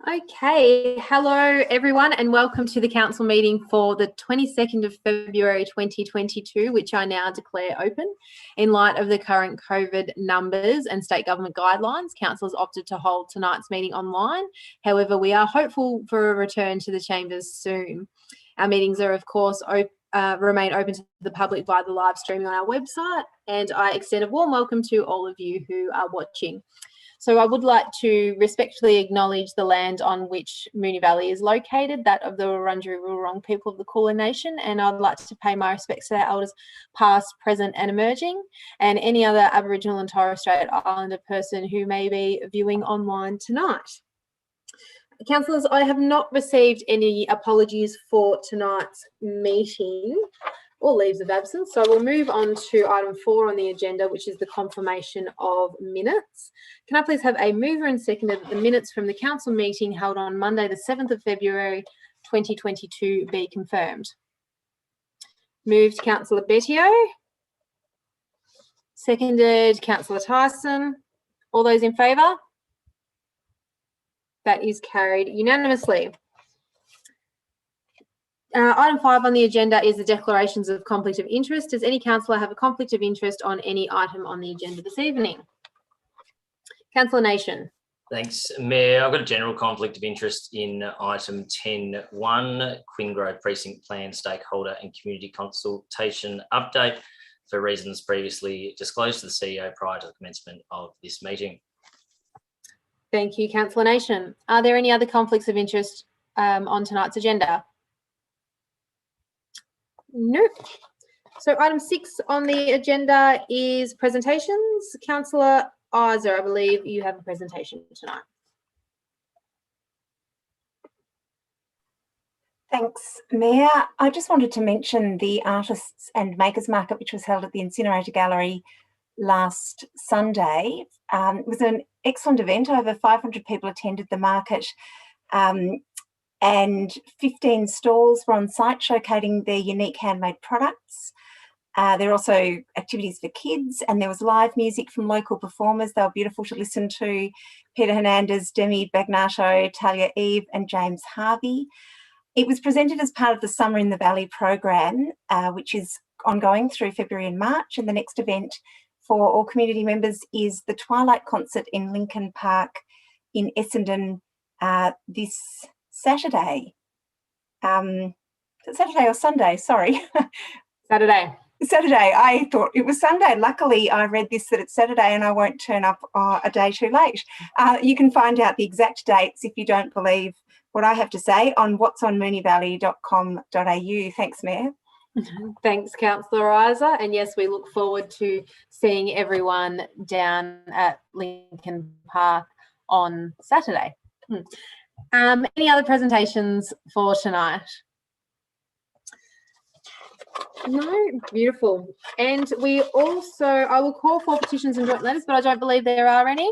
Okay, hello everyone and welcome to the council meeting for the 22nd of February 2022, which I now declare open. In light of the current COVID numbers and state government guidelines, council has opted to hold tonight's meeting online. However, we are hopeful for a return to the chambers soon. Our meetings are of course remain open to the public via the live streaming on our website, and I extend a warm welcome to all of you who are watching. So I would like to respectfully acknowledge the land on which Moonee Valley is located, that of the Wurundjeri Wurrung people of the Kulin Nation, and I'd like to pay my respects to their elders past, present and emerging, and any other Aboriginal and Torres Strait Islander person who may be viewing online tonight. Councillors, I have not received any apologies for tonight's meeting or leaves of absence. So we'll move on to item 4 on the agenda, which is the confirmation of minutes. Can I please have a mover and seconder that the minutes from the council meeting held on Monday, the 7th of February 2022 be confirmed? Moved Councillor Bettio. Seconded Councillor Tyson. All those in favour? That is carried unanimously. Item 5 on the agenda is the declarations of conflict of interest. Does any councillor have a conflict of interest on any item on the agenda this evening? Councillor Nation. Thanks, Mayor. I've got a general conflict of interest in item 10.1, Quinn Grove Precinct Plan Stakeholder and Community Consultation Update, for reasons previously disclosed to the CEO prior to the commencement of this meeting. Thank you, Councillor Nation. Are there any other conflicts of interest on tonight's agenda? Nope. So item 6 on the agenda is presentations. Councillor Isa, I believe you have a presentation tonight. Thanks, Mayor. I just wanted to mention the Artists and Makers Market, which was held at the Incinerator Gallery last Sunday. It was an excellent event. Over 500 people attended the market. And 15 stalls were on site showcasing their unique handmade products. There are also activities for kids, and there was live music from local performers. They were beautiful to listen to. Peter Hernandez, Demi Bagnato, Talia Eve and James Harvey. It was presented as part of the Summer in the Valley program, which is ongoing through February and March. And the next event for all community members is the Twilight Concert in Lincoln Park in Essendon this Saturday. Saturday or Sunday, sorry. Saturday. I thought it was Sunday. Luckily, I read this that it's Saturday and I won't turn up a day too late. You can find out the exact dates if you don't believe what I have to say on whatsonmooneevalley.com.au. Thanks, Mayor. Thanks, Councillor Isa. And yes, we look forward to seeing everyone down at Lincoln Park on Saturday. Any other presentations for tonight? No, beautiful. And we also, I will call for petitions and joint letters, but I don't believe there are any.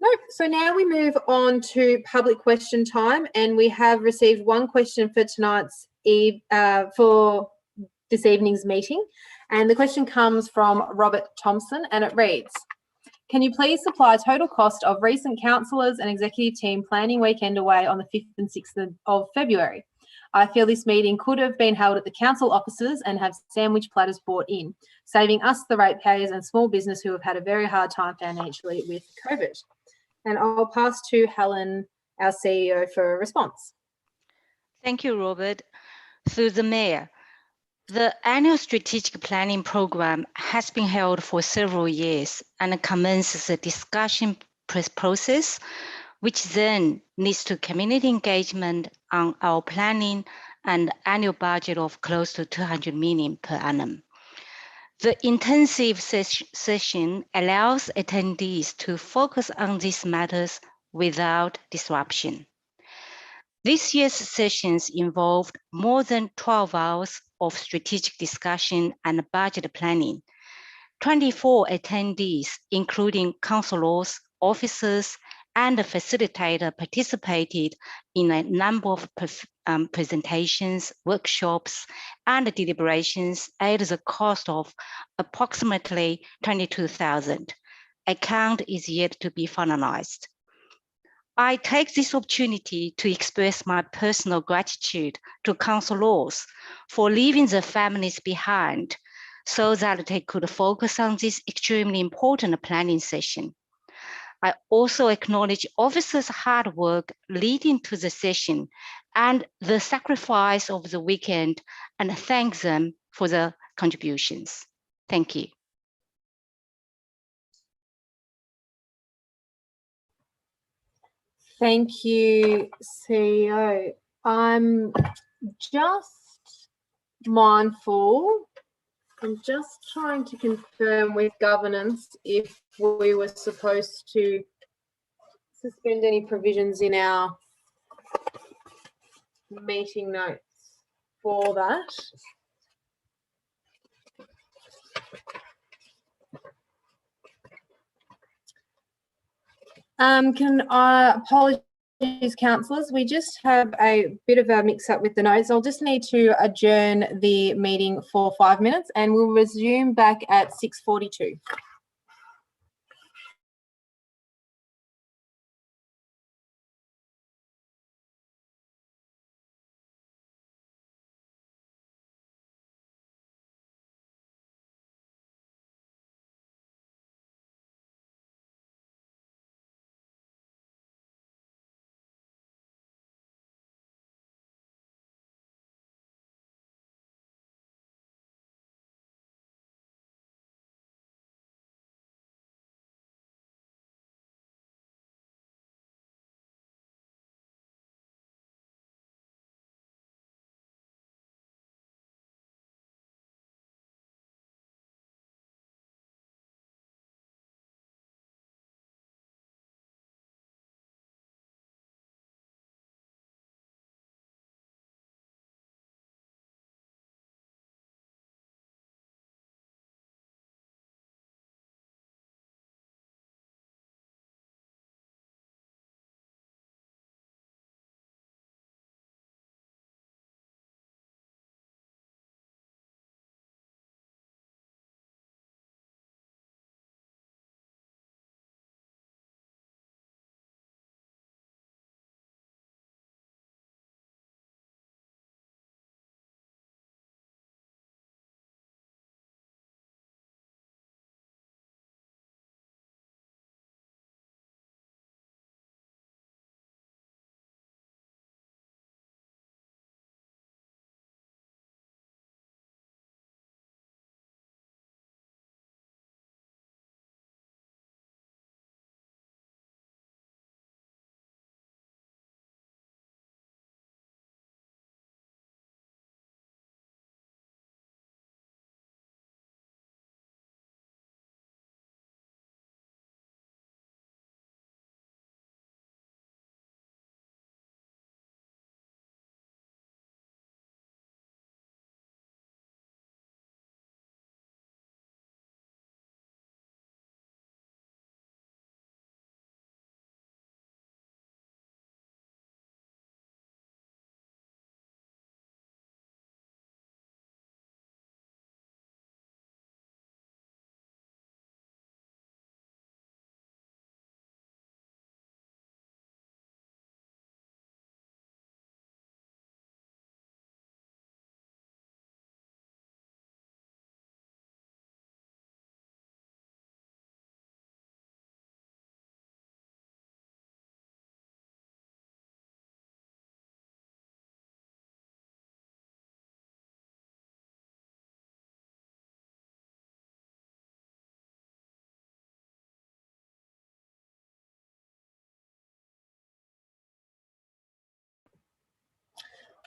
Nope. So now we move on to public question time, and we have received one question for tonight's for this evening's meeting, and the question comes from Robert Thompson, and it reads: can you please supply total cost of recent councillors and executive team planning weekend away on the 5th and 6th of February? I feel this meeting could have been held at the council offices and have sandwich platters brought in, saving us the ratepayers and small business who have had a very hard time financially with COVID. And I'll pass to Helen, our CEO, for a response. Thank you, Robert. Through the Mayor, the annual strategic planning program has been held for several years and commences a discussion process, which then leads to community engagement on our planning and annual budget of close to 200 million per annum. The intensive session allows attendees to focus on these matters without disruption. This year's sessions involved more than 12 hours of strategic discussion and budget planning. 24 attendees, including councillors, officers, and a facilitator, participated in a number of presentations, workshops, and deliberations at the cost of approximately $22,000. A count is yet to be finalized. I take this opportunity to express my personal gratitude to councillors for leaving their families behind so that they could focus on this extremely important planning session. I also acknowledge officers' hard work leading to the session and the sacrifice of the weekend, and thank them for their contributions. Thank you. Thank you, CEO. I'm just mindful, I'm just trying to confirm with governance if we were supposed to suspend any provisions in our meeting notes for that. Apologies, councillors, we just have a bit of a mix-up with the notes. I'll just need to adjourn the meeting for 5 minutes and we'll resume back at 6:42.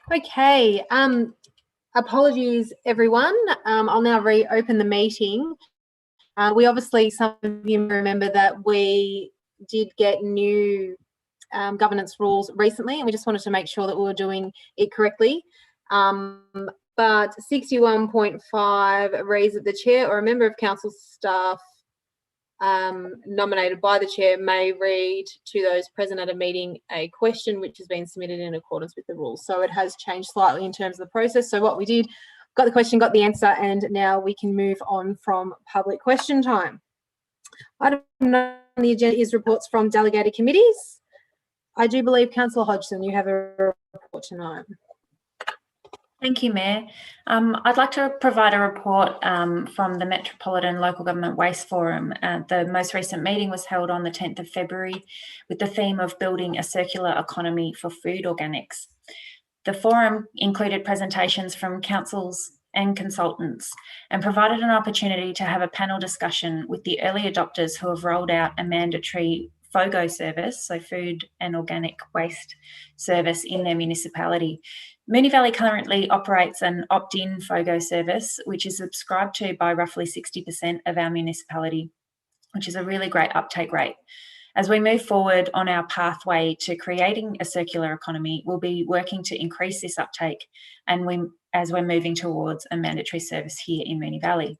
Okay, apologies everyone. I'll now reopen the meeting. We obviously, some of you remember that we did get new governance rules recently and we just wanted to make sure that we were doing it correctly. But 61.5 reads that the chair or a member of council staff nominated by the chair may read to those present at a meeting a question which has been submitted in accordance with the rules. So it has changed slightly in terms of the process. So what we did, got the question, got the answer, and now we can move on from public question time. Item 9 on the agenda is reports from delegated committees. I do believe Councillor Hodgson, you have a report tonight. Thank you, Mayor. I'd like to provide a report from the Metropolitan Local Government Waste Forum. The most recent meeting was held on the 10th of February with the theme of building a circular economy for food organics. The forum included presentations from councils and consultants and provided an opportunity to have a panel discussion with the early adopters who have rolled out a mandatory FOGO service, so food and organic waste service in their municipality. Moonee Valley currently operates an opt-in FOGO service, which is subscribed to by roughly 60% of our municipality, which is a really great uptake rate. As we move forward on our pathway to creating a circular economy, we'll be working to increase this uptake as we're moving towards a mandatory service here in Moonee Valley.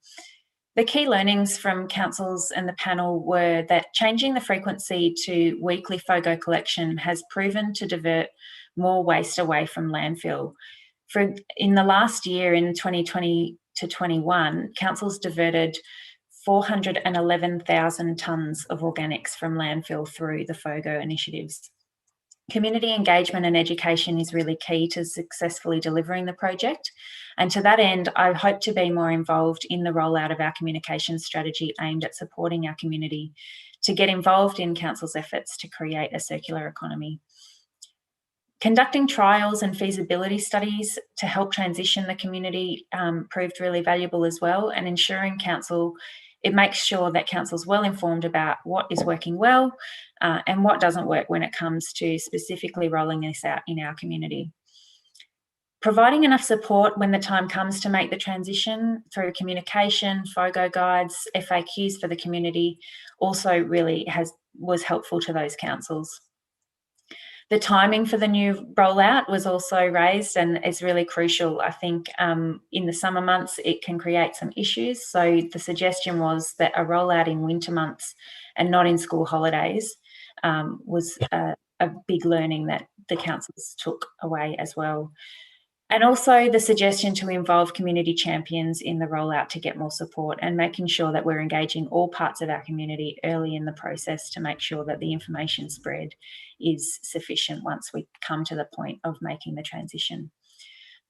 The key learnings from councils and the panel were that changing the frequency to weekly FOGO collection has proven to divert more waste away from landfill. In the last year, in 2020 to 21, councils diverted 411,000 tonnes of organics from landfill through the FOGO initiatives. Community engagement and education is really key to successfully delivering the project. And to that end, I hope to be more involved in the rollout of our communication strategy aimed at supporting our community to get involved in council's efforts to create a circular economy. Conducting trials and feasibility studies to help transition the community proved really valuable as well, and ensuring it makes sure that council's well informed about what is working well and what doesn't work when it comes to specifically rolling this out in our community. Providing enough support when the time comes to make the transition through communication, FOGO guides, FAQs for the community also really was helpful to those councils. The timing for the new rollout was also raised and is really crucial. I think in the summer months, it can create some issues. So the suggestion was that a rollout in winter months and not in school holidays was a big learning that the councils took away as well. And also the suggestion to involve community champions in the rollout to get more support and making sure that we're engaging all parts of our community early in the process to make sure that the information spread is sufficient once we come to the point of making the transition.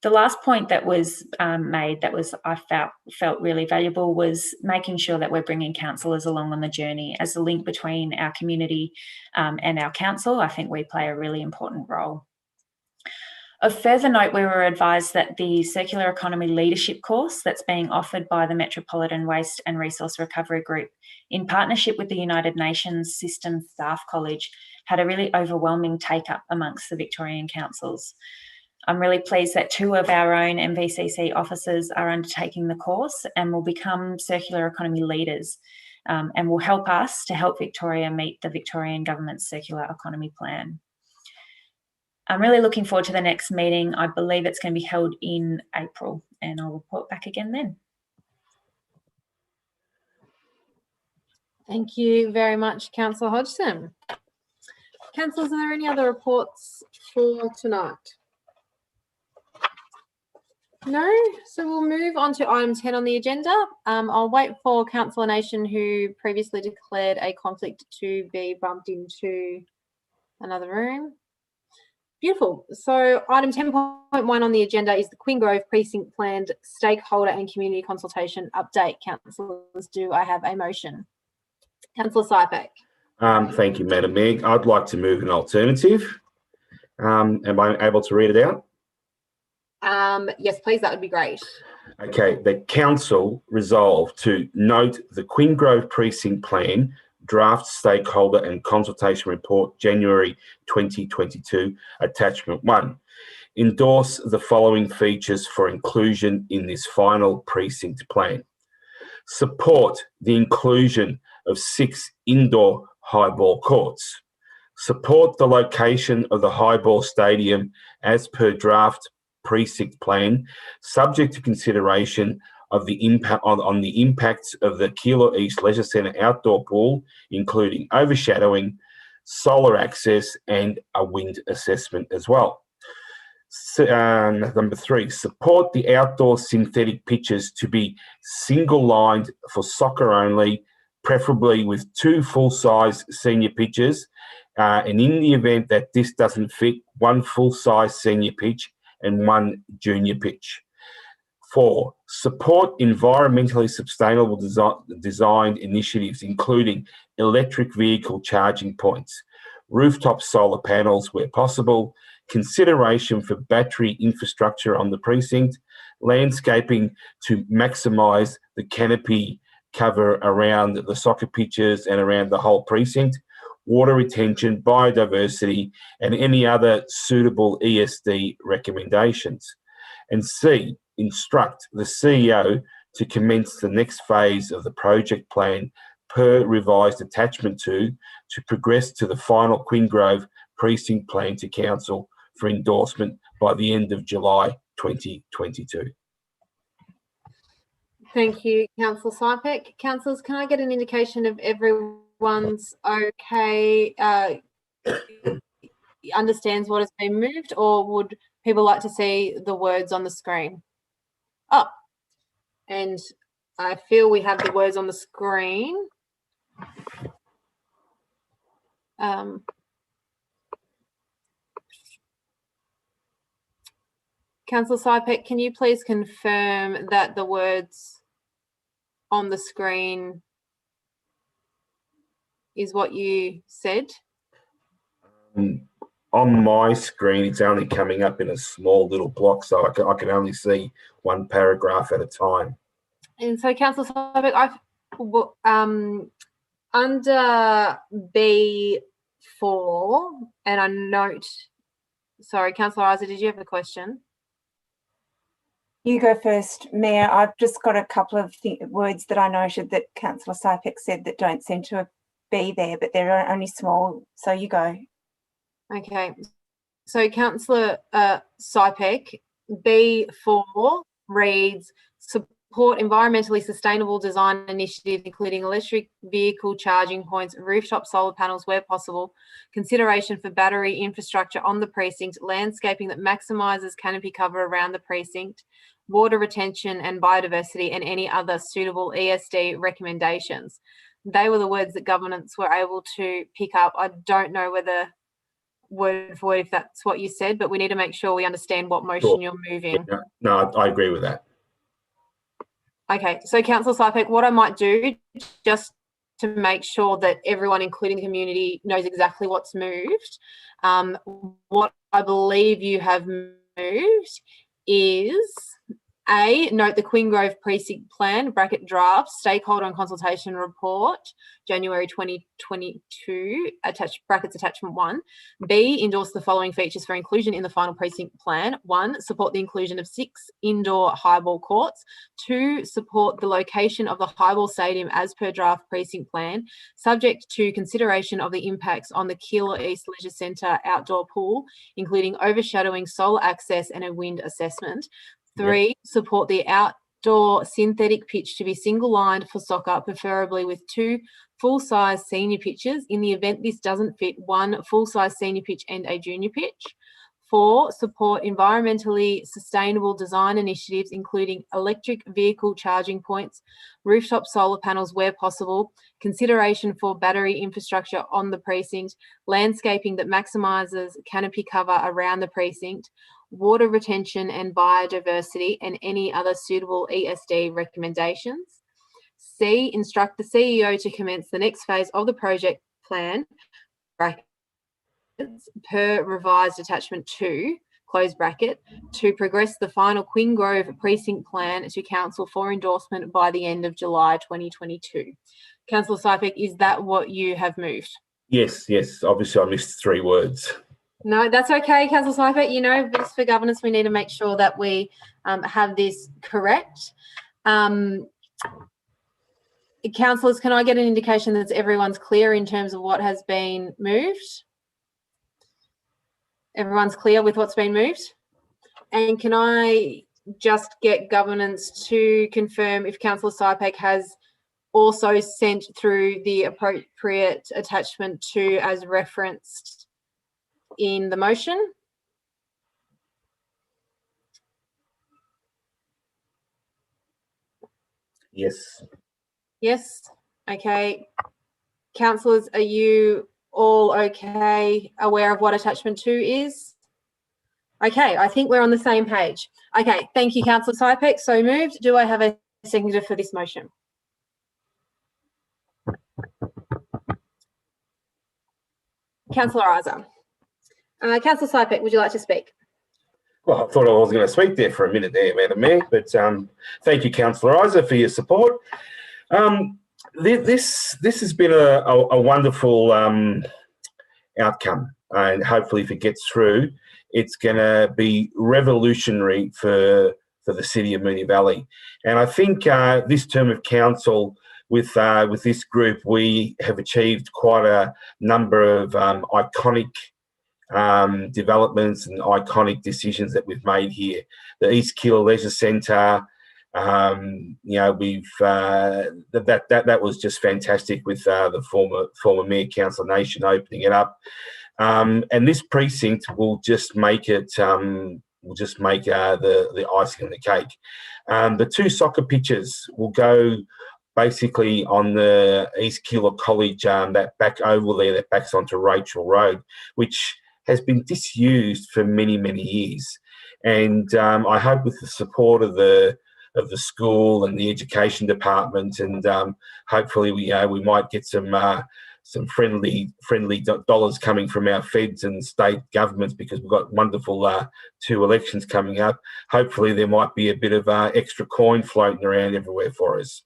The last point that was made that I felt really valuable was making sure that we're bringing councillors along on the journey as a link between our community and our council. I think we play a really important role. Of further note, we were advised that the Circular Economy Leadership course that's being offered by the Metropolitan Waste and Resource Recovery Group in partnership with the United Nations System Staff College had a really overwhelming take-up amongst the Victorian councils. I'm really pleased that 2 of our own MVCC officers are undertaking the course and will become circular economy leaders and will help us to help Victoria meet the Victorian Government's Circular Economy Plan. I'm really looking forward to the next meeting. I believe it's going to be held in April, and I'll report back again then. Thank you very much, Councillor Hodgson. Councillors, are there any other reports for tonight? No? So we'll move on to item 10 on the agenda. I'll wait for Councillor Nation, who previously declared a conflict, to be bumped into another room. Beautiful. So item 10.1 on the agenda is the Queen Grove Precinct Planned Stakeholder and Community Consultation Update. Councillors, do I have a motion? Councillor Sypak. Thank you, Madam Mayor. I'd like to move an alternative. Am I able to read it out? Yes, please. That would be great. Okay. The council resolved to note the Queen Grove Precinct Plan Draft Stakeholder and Consultation Report, January 2022, Attachment 1. Endorse the following features for inclusion in this final precinct plan. Support the inclusion of 6 indoor highball courts. Support the location of the highball stadium as per draft precinct plan, subject to consideration of the impact on the impacts of the Keilor East Leisure Centre outdoor pool, including overshadowing, solar access, and a wind assessment as well. Number 3, support the outdoor synthetic pitches to be single-lined for soccer only, preferably with 2 full-size senior pitches And in the event that this doesn't fit, one full-size senior pitch and one junior pitch. 4, support environmentally sustainable design initiatives, including electric vehicle charging points, rooftop solar panels where possible, consideration for battery infrastructure on the precinct, landscaping to maximise the canopy cover around the soccer pitches and around the whole precinct, water retention, biodiversity, and any other suitable ESD recommendations. And C, instruct the CEO to commence the next phase of the project plan per revised attachment 2 to progress to the final Quinn Grove precinct plan to council for endorsement by the end of July 2022. Thank you, Councillor Sypek. Councillors, can I get an indication of everyone's okay, understands what has been moved, or would people like to see the words on the screen? Oh, and I feel we have the words on the screen. Councillor Sypek, can you please confirm that the words on the screen is what you said? On my screen, it's only coming up in a small little block, so I can only see one paragraph at a time. And so, Councillor Sypek, under B4, and I note, sorry, Councillor Isa, did you have a question? You go first, Mayor. I've just got a couple of words that I noted that Councillor Sypek said that don't seem to be there, but they're only small. So you go. Okay. So Councillor Sypek, B4 reads, support environmentally sustainable design initiatives, including electric vehicle charging points, rooftop solar panels where possible, consideration for battery infrastructure on the precinct, landscaping that maximises canopy cover around the precinct, water retention and biodiversity, and any other suitable ESD recommendations. They were the words that governance were able to pick up. I don't know whether word for word if that's what you said, but we need to make sure we understand what motion you're moving. Yeah, no, I agree with that. Okay, so Councillor Sypek, what I might do, just to make sure that everyone, including the community, knows exactly what's moved, what I believe you have moved is A, note the Quinn Grove Precinct Plan, bracket draft, stakeholder and consultation report, January 2022, brackets attachment 1. B, endorse the following features for inclusion in the final precinct plan. 1, support the inclusion of 6 indoor highball courts. 2, support the location of the highball stadium as per draft precinct plan, subject to consideration of the impacts on the Keilor East Leisure Centre outdoor pool, including overshadowing, solar access and a wind assessment. 3, support the outdoor synthetic pitch to be single-lined for soccer, preferably with 2 full-size senior pitches. In the event this doesn't fit, 1 full-size senior pitch and a junior pitch. 4, support environmentally sustainable design initiatives, including electric vehicle charging points, rooftop solar panels where possible, consideration for battery infrastructure on the precinct, landscaping that maximises canopy cover around the precinct, water retention and biodiversity, and any other suitable ESD recommendations. C, instruct the CEO to commence the next phase of the project plan, brackets, per revised attachment 2, close bracket, to progress the final Quinn Grove precinct plan to council for endorsement by the end of July 2022. Councillor Sypek, is that what you have moved? Yes. Obviously, I missed 3 words. No, that's okay, Councillor Sypek. You know, just for governance, we need to make sure that we have this correct. Councillors, can I get an indication that everyone's clear in terms of what has been moved? Everyone's clear with what's been moved? And can I just get governance to confirm if Councillor Sypek has also sent through the appropriate attachment 2 as referenced in the motion? Yes. Yes. Okay. Councillors, are you all okay, aware of what attachment 2 is? Okay, I think we're on the same page. Okay, thank you, Councillor Sypek. So moved. Do I have a seconder for this motion? Councillor Isa. Councillor Sypek, would you like to speak? Well, I thought I was going to speak there for a minute there, Madam Mayor, but thank you, Councillor Isa, for your support. This has been a wonderful outcome, and hopefully if it gets through, it's going to be revolutionary for the city of Moonee Valley. And I think this term of council with this group, we have achieved quite a number of iconic developments and iconic decisions that we've made here. The East Keilor Leisure Centre, you know, we've that was just fantastic with the former Mayor, Councillor Nation, opening it up. And this precinct will just make it, the icing on the cake. The 2 soccer pitches will go basically on the East Keilor College, that back oval there that backs onto Rachel Road, which has been disused for many, many years. And I hope with the support of the school and the education department, and hopefully we might get some friendly dollars coming from our feds and state governments, because we've got wonderful 2 elections coming up. Hopefully there might be a bit of extra coin floating around everywhere for us.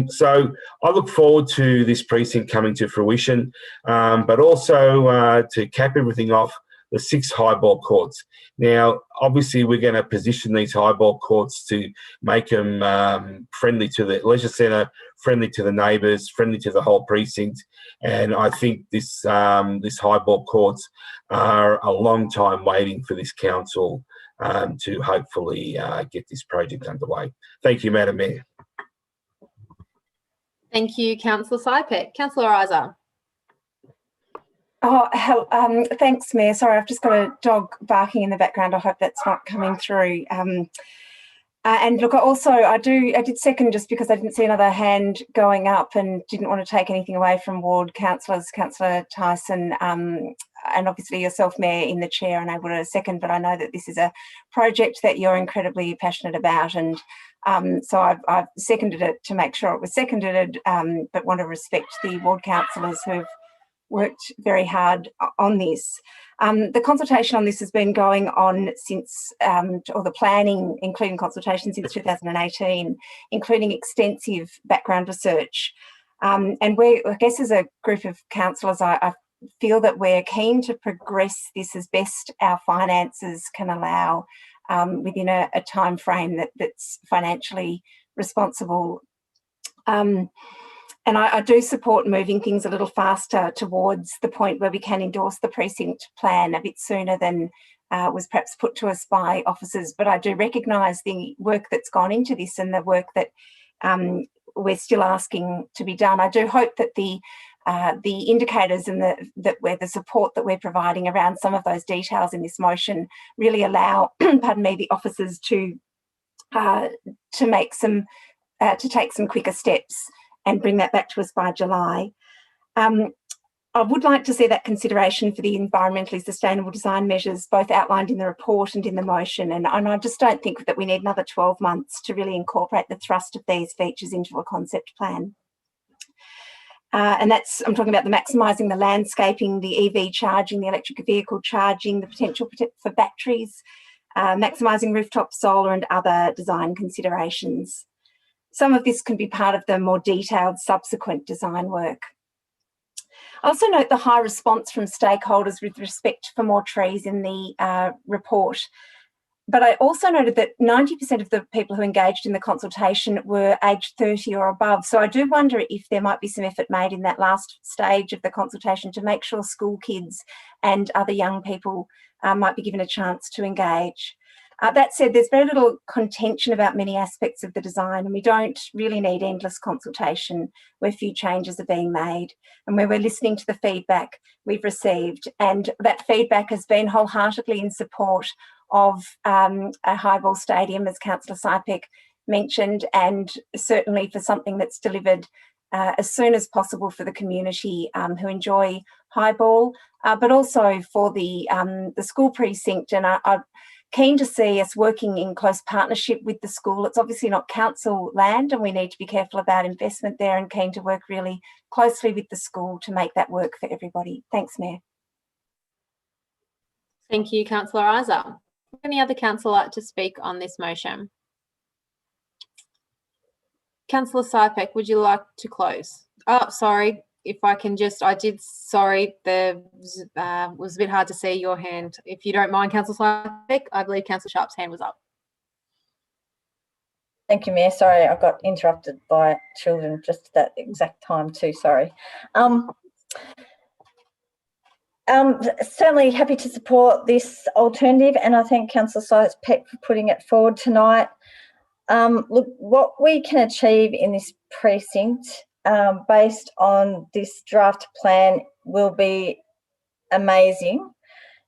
So I look forward to this precinct coming to fruition, but also to cap everything off, the 6 highball courts. Now, obviously, we're going to position these highball courts to make them friendly to the leisure centre, friendly to the neighbours, friendly to the whole precinct. And I think this highball courts are a long time waiting for this council to hopefully get this project underway. Thank you, Madam Mayor. Thank you, Councillor Sypek. Councillor Isa. Oh, thanks, Mayor. Sorry, I've just got a dog barking in the background. I hope that's not coming through. And look, I did second just because I didn't see another hand going up and didn't want to take anything away from ward councillors, Councillor Tyson, and obviously yourself, Mayor, in the chair, and able to second. But I know that this is a project that you're incredibly passionate about, and so I've seconded it to make sure it was seconded, but want to respect the ward councillors who've worked very hard on this. The consultation on this has been going on since, or the planning, including consultation, since 2018, including extensive background research. And I guess as a group of councillors, I feel that we're keen to progress this as best our finances can allow within a time frame that's financially responsible. And I do support moving things a little faster towards the point where we can endorse the precinct plan a bit sooner than was perhaps put to us by officers. But I do recognise the work that's gone into this and the work that we're still asking to be done. I do hope that the indicators and the support that we're providing around some of those details in this motion really allow, pardon me, the officers to take some quicker steps and bring that back to us by July. I would like to see that consideration for the environmentally sustainable design measures both outlined in the report and in the motion, and I just don't think that we need another 12 months to really incorporate the thrust of these features into a concept plan. And I'm talking about the maximising the landscaping, the EV charging, the electric vehicle charging, the potential for batteries, maximising rooftop solar and other design considerations. Some of this can be part of the more detailed subsequent design work. I also note the high response from stakeholders with respect for more trees in the report. But I also noted that 90% of the people who engaged in the consultation were aged 30 or above. So I do wonder if there might be some effort made in that last stage of the consultation to make sure school kids and other young people might be given a chance to engage. That said, there's very little contention about many aspects of the design, and we don't really need endless consultation where few changes are being made and where we're listening to the feedback we've received. And that feedback has been wholeheartedly in support of a highball stadium, as Councillor Sypek mentioned, and certainly for something that's delivered as soon as possible for the community who enjoy highball, but also for the school precinct. And I'm keen to see us working in close partnership with the school. It's obviously not council land, and we need to be careful about investment there, and keen to work really closely with the school to make that work for everybody. Thanks, Mayor. Thank you, Councillor Isa. Any other councillor like to speak on this motion? Councillor Sypek, would you like to close? Oh, sorry, if I can just, sorry, there was a bit hard to see your hand. If you don't mind, Councillor Sypek, I believe Councillor Sharp's hand was up. Thank you, Mayor. Sorry, I got interrupted by children just at that exact time too, sorry. Certainly happy to support this alternative, and I thank Councillor Sypek for putting it forward tonight. Look, what we can achieve in this precinct based on this draft plan will be amazing.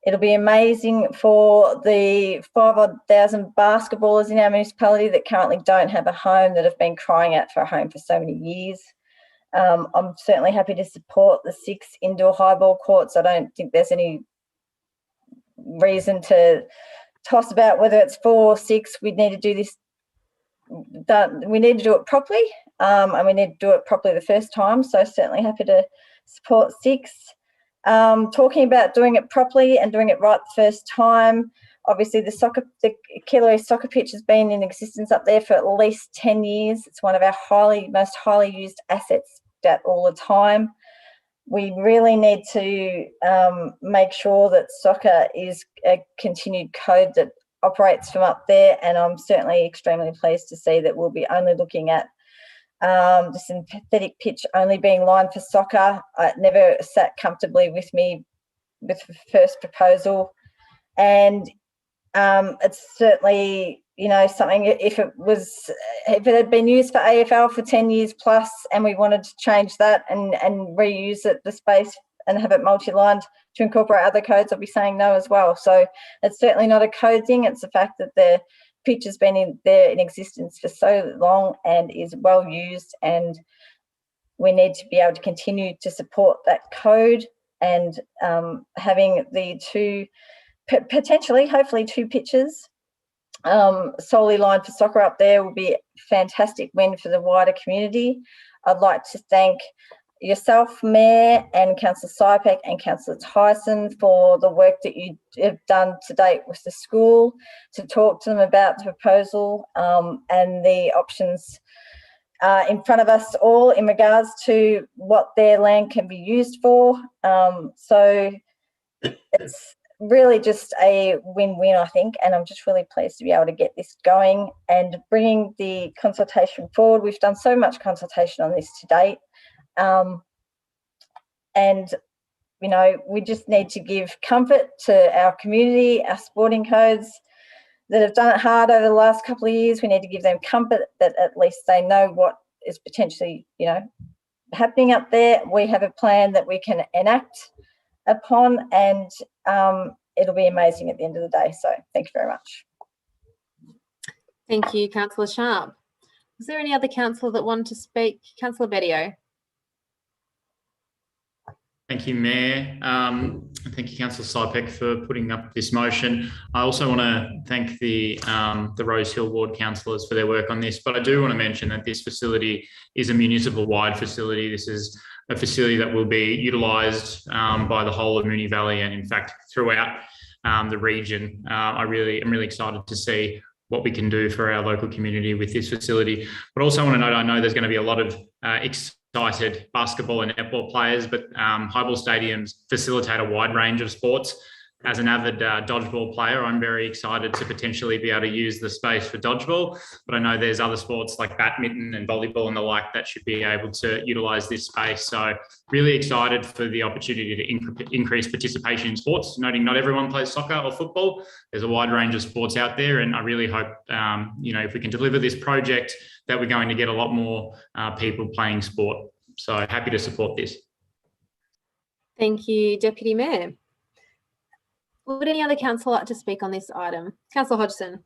It'll be amazing for the 5,000 basketballers in our municipality that currently don't have a home, that have been crying out for a home for so many years. I'm certainly happy to support the 6 indoor highball courts. I don't think there's any reason to toss about whether it's 4 or 6. We need to do this. We need to do it properly, and we need to do it properly the first time. So certainly happy to support 6. Talking about doing it properly and doing it right the first time. Obviously, the Killoy soccer pitch has been in existence up there for at least 10 years. It's one of our most highly used assets at all the time. We really need to make sure that soccer is a continued code that operates from up there, and I'm certainly extremely pleased to see that we'll be only looking at the synthetic pitch only being lined for soccer. It never sat comfortably with me with the first proposal, and it's certainly, you know, something, if it had been used for AFL for 10 years plus and we wanted to change that and reuse it, the space, and have it multi-lined to incorporate other codes, I'll be saying no as well. So it's certainly not a code thing. It's the fact that the pitch has been in existence for so long and is well used, and we need to be able to continue to support that code, and having the 2, potentially, hopefully 2 pitches solely lined for soccer up there will be a fantastic win for the wider community. I'd like to thank yourself, Mayor, and Councillor Sypek and Councillor Tyson for the work that you have done to date with the school, to talk to them about the proposal and the options in front of us all in regards to what their land can be used for. So it's really just a win-win, I think, and I'm just really pleased to be able to get this going and bringing the consultation forward. We've done so much consultation on this to date. And, you know, we just need to give comfort to our community, our sporting codes that have done it hard over the last couple of years. We need to give them comfort that at least they know what is potentially, you know, happening up there. We have a plan that we can enact upon, and it'll be amazing at the end of the day. So thank you very much. Thank you, Councillor Sharp. Was there any other councillor that wanted to speak? Councillor Bedio. Thank you, Mayor. Thank you, Councillor Sypek, for putting up this motion. I also want to thank the Rose Hill Ward councillors for their work on this, but I do want to mention that this facility is a municipal-wide facility. This is a facility that will be utilised by the whole of Moonee Valley, and in fact throughout the region. I'm really excited to see what we can do for our local community with this facility. But also I want to note, I know there's going to be a lot of excited basketball and netball players, but highball stadiums facilitate a wide range of sports. As an avid dodgeball player, I'm very excited to potentially be able to use the space for dodgeball, but I know there's other sports like badminton and volleyball and the like that should be able to utilise this space. So really excited for the opportunity to increase participation in sports, noting not everyone plays soccer or football. There's a wide range of sports out there, and I really hope, you know, if we can deliver this project, that we're going to get a lot more people playing sport. So happy to support this. Thank you, Deputy Mayor. Would any other councillor like to speak on this item? Councillor Hodgson.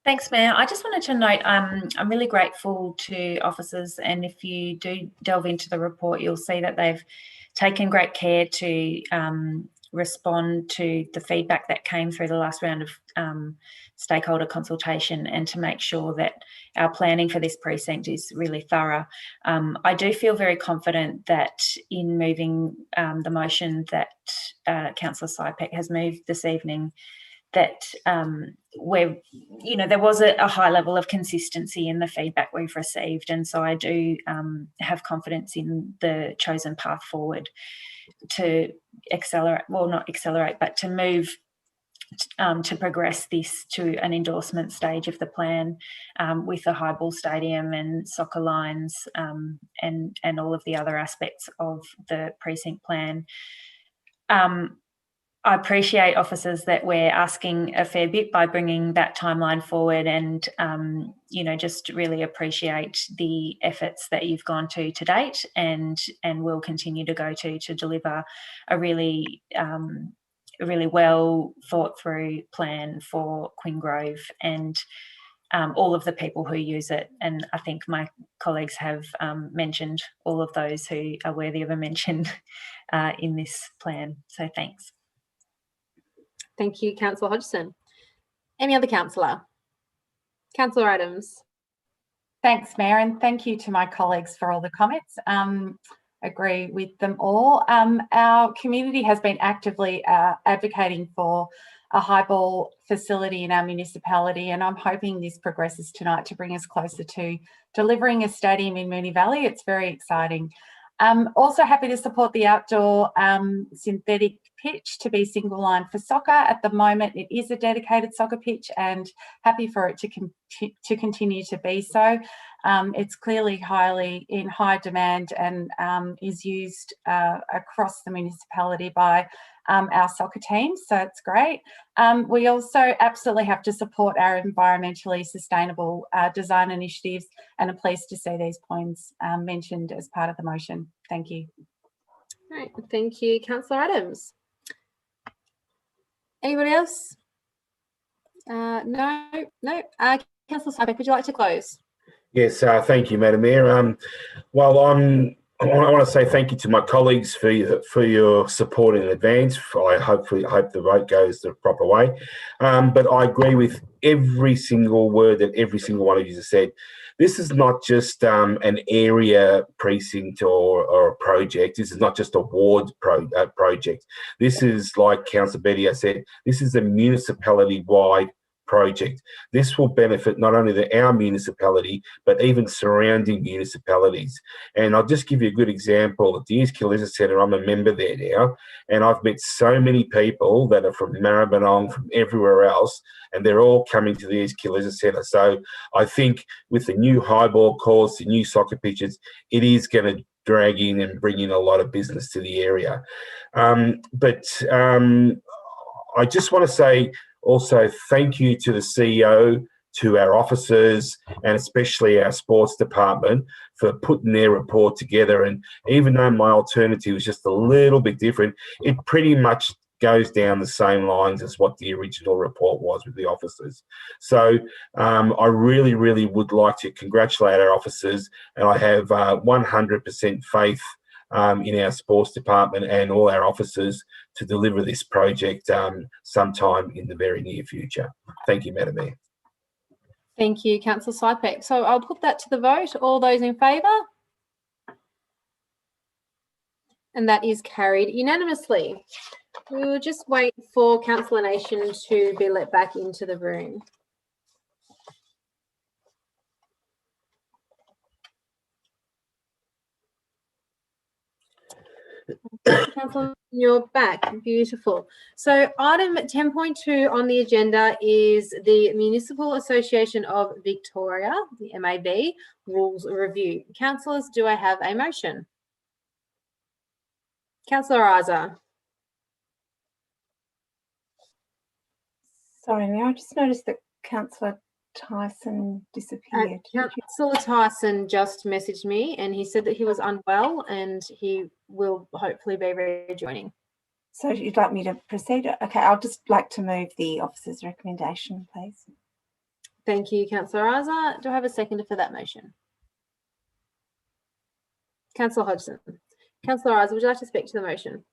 Thanks, Mayor. I just wanted to note I'm really grateful to officers, and if you do delve into the report, you'll see that they've taken great care to respond to the feedback that came through the last round of stakeholder consultation, and to make sure that our planning for this precinct is really thorough. I do feel very confident that in moving the motion that Councillor Sypek has moved this evening, that there was a high level of consistency in the feedback we've received, and so I do have confidence in the chosen path forward to to move to progress this to an endorsement stage of the plan with the Highball Stadium and soccer lines and all of the other aspects of the precinct plan. I appreciate, officers, that we're asking a fair bit by bringing that timeline forward, and just really appreciate the efforts that you've gone to date and will continue to go to deliver a really well thought through plan for Queen Grove and all of the people who use it. And I think my colleagues have mentioned all of those who are worthy of a mention in this plan. So thanks. Thank you, Councillor Hodgson. Any other councillor? Councillor Adams. Thanks, Mayor, and thank you to my colleagues for all the comments. Agree with them all. Our community has been actively advocating for a highball facility in our municipality, and I'm hoping this progresses tonight to bring us closer to delivering a stadium in Moonee Valley. It's very exciting. Also happy to support the outdoor synthetic pitch to be single line for soccer. At the moment, it is a dedicated soccer pitch, and happy for it to continue to be so. It's clearly in high demand and is used across the municipality by our soccer teams, so it's great. We also absolutely have to support our environmentally sustainable design initiatives, and are pleased to see these points mentioned as part of the motion. Thank you. Right, thank you, Councillor Adams. Anybody else? No. Councillor Sypek, would you like to close? Yes, thank you, Madam Mayor. I want to say thank you to my colleagues for your support in advance. I hope the vote goes the proper way. But I agree with every single word that every single one of you has said. This is not just an area precinct or a project. This is not just a ward project. This is, like Councillor Bedia said, this is a municipality-wide project. This will benefit not only our municipality, but even surrounding municipalities. And I'll just give you a good example. At the East Leisure Centre, I'm a member there now, and I've met so many people that are from Maribyrnong, from everywhere else, and they're all coming to the East Leisure Centre. So I think with the new highball course, the new soccer pitches, it is going to drag in and bring in a lot of business to the area. I just want to say also thank you to the CEO, to our officers, and especially our sports department for putting their report together. And even though my alternative was just a little bit different, it pretty much goes down the same lines as what the original report was with the officers. So I really, really would like to congratulate our officers, and I have 100% faith in our sports department and all our officers to deliver this project sometime in the very near future. Thank you, Madam Mayor. Thank you, Councillor Sypek. So I'll put that to the vote. All those in favour? And that is carried unanimously. We'll just wait for Councillor Nation to be let back into the room. Councillor, you're back. Beautiful. So item 10.2 on the agenda is the Municipal Association of Victoria, the MAB, rules review. Councillors, do I have a motion? Councillor Isa. Sorry, Mayor, I just noticed that Councillor Tyson disappeared. Councillor Tyson just messaged me and he said that he was unwell and he will hopefully be rejoining. So you'd like me to proceed? Okay, I'll just like to move the officer's recommendation, please. Thank you, Councillor Isa. Do I have a seconder for that motion? Councillor Hodgson. Councillor Isa, would you like to speak to the motion?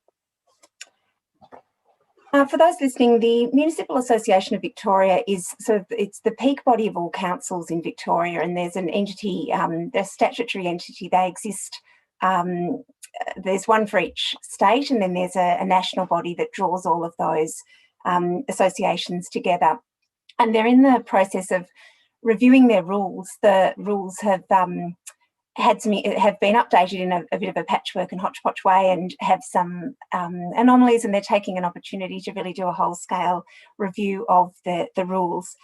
For those listening, the Municipal Association of Victoria is it's the peak body of all councils in Victoria, and there's an entity, the statutory entity. They exist. There's one for each state, and then there's a national body that draws all of those associations together. And they're in the process of reviewing their rules. The rules have been updated in a bit of a patchwork and hodgepodge way, and have some anomalies, and they're taking an opportunity to really do a whole-scale review of the rules.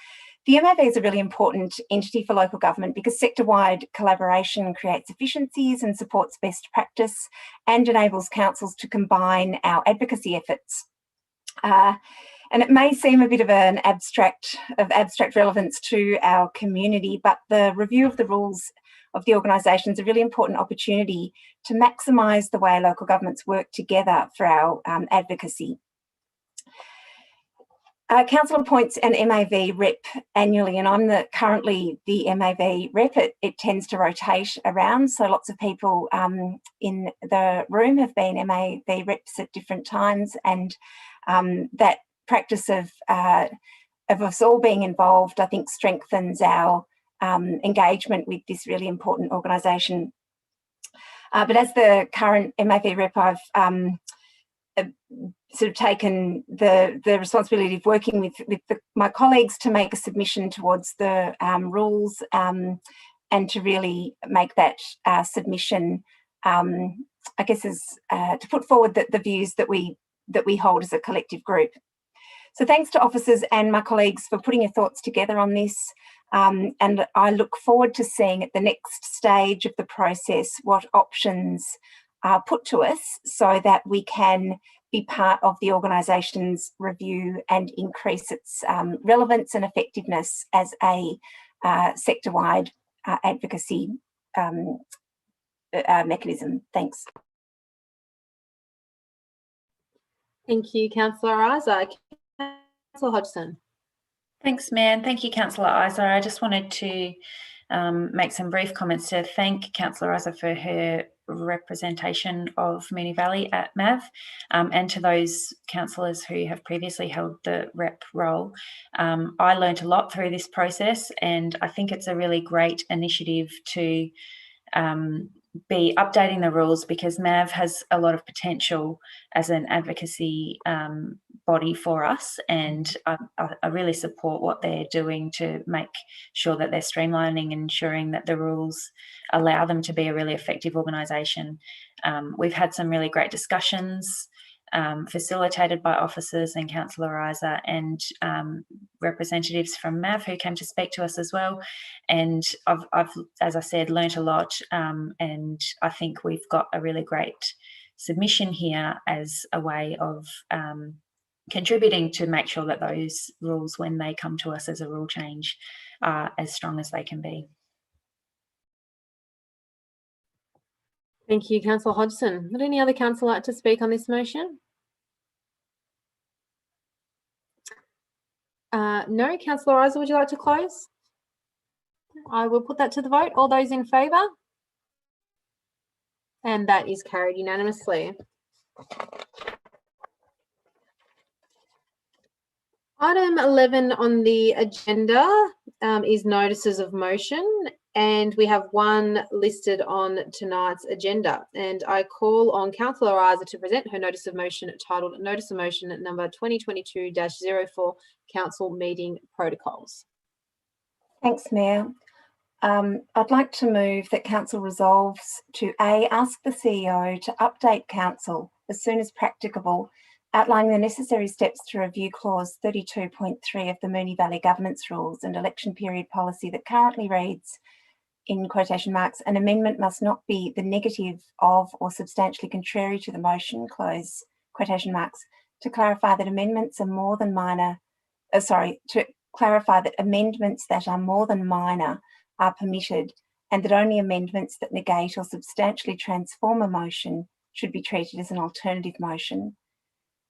The MAV is a really important entity for local government because sector-wide collaboration creates efficiencies and supports best practice and enables councils to combine our advocacy efforts. And it may seem a bit of an abstract relevance to our community, but the review of the rules of the organisation is a really important opportunity to maximise the way local governments work together for our advocacy. Council appoints an MAV rep annually, and I'm currently the MAV rep. It tends to rotate around, so lots of people in the room have been MAV reps at different times, and that practice of us all being involved, I think, strengthens our engagement with this really important organisation. But as the current MAV rep, I've sort of taken the responsibility of working with my colleagues to make a submission towards the rules and to really make that submission, I guess, as to put forward the views that we hold as a collective group. So thanks to officers and my colleagues for putting your thoughts together on this, and I look forward to seeing at the next stage of the process what options are put to us so that we can be part of the organisation's review and increase its relevance and effectiveness as a sector-wide advocacy mechanism. Thanks. Thank you, Councillor Isa. Councillor Hodgson. Thanks, Mayor, and thank you, Councillor Isa. I just wanted to make some brief comments to thank Councillor Isa for her representation of Moonee Valley at MAV, and to those councillors who have previously held the rep role. I learnt a lot through this process, and I think it's a really great initiative to be updating the rules, because MAV has a lot of potential as an advocacy body for us, and I really support what they're doing to make sure that they're streamlining and ensuring that the rules allow them to be a really effective organisation. We've had some really great discussions facilitated by officers and Councillor Isa and representatives from MAV who came to speak to us as well. And I've as I said, learnt a lot, and I think we've got a really great submission here as a way of contributing to make sure that those rules, when they come to us as a rule change, are as strong as they can be. Thank you, Councillor Hodgson. Would any other councillor like to speak on this motion? No. Councillor Isa, would you like to close? I will put that to the vote. All those in favour? And that is carried unanimously. Item 11 on the agenda is notices of motion, and we have one listed on tonight's agenda. And I call on Councillor Isa to present her notice of motion titled Notice of Motion number 2022-04 Council Meeting Protocols. Thanks, Mayor. I'd like to move that Council resolves to A, ask the CEO to update Council as soon as practicable, outlining the necessary steps to review clause 32.3 of the Moonee Valley Governance Rules and Election Period Policy that currently reads, in quotation marks, an amendment must not be the negative of or substantially contrary to the motion, close quotation marks, to clarify that amendments are more than minor, to clarify that amendments that are more than minor are permitted, and that only amendments that negate or substantially transform a motion should be treated as an alternative motion.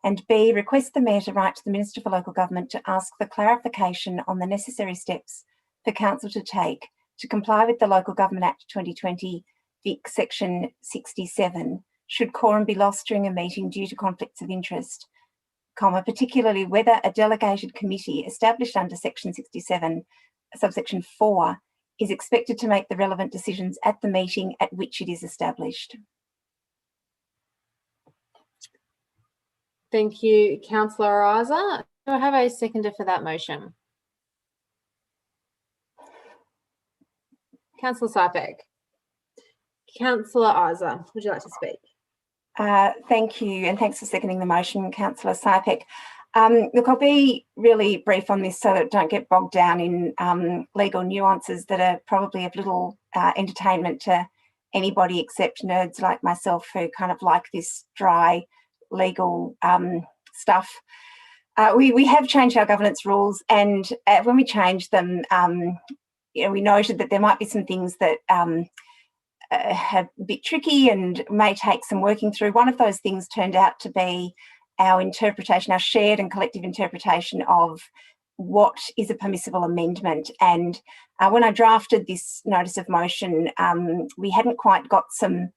And B, request the Mayor to write to the Minister for Local Government to ask for clarification on the necessary steps for Council to take to comply with the Local Government Act 2020 Vic Section 67 should quorum be lost during a meeting due to conflicts of interest, particularly whether a delegated committee established under Section 67, subsection 4, is expected to make the relevant decisions at the meeting at which it is established. Thank you, Councillor Isa. Do I have a seconder for that motion? Councillor Sypek. Councillor Isa, would you like to speak? Thank you, and thanks for seconding the motion, Councillor Sypek. Look, I'll be really brief on this so that don't get bogged down in legal nuances that are probably of little entertainment to anybody except nerds like myself who kind of like this dry legal stuff. We have changed our governance rules, and when we changed them, we noted that there might be some things that are a bit tricky and may take some working through. One of those things turned out to be our interpretation, our shared and collective interpretation of what is a permissible amendment. And when I drafted this notice of motion, we hadn't quite got some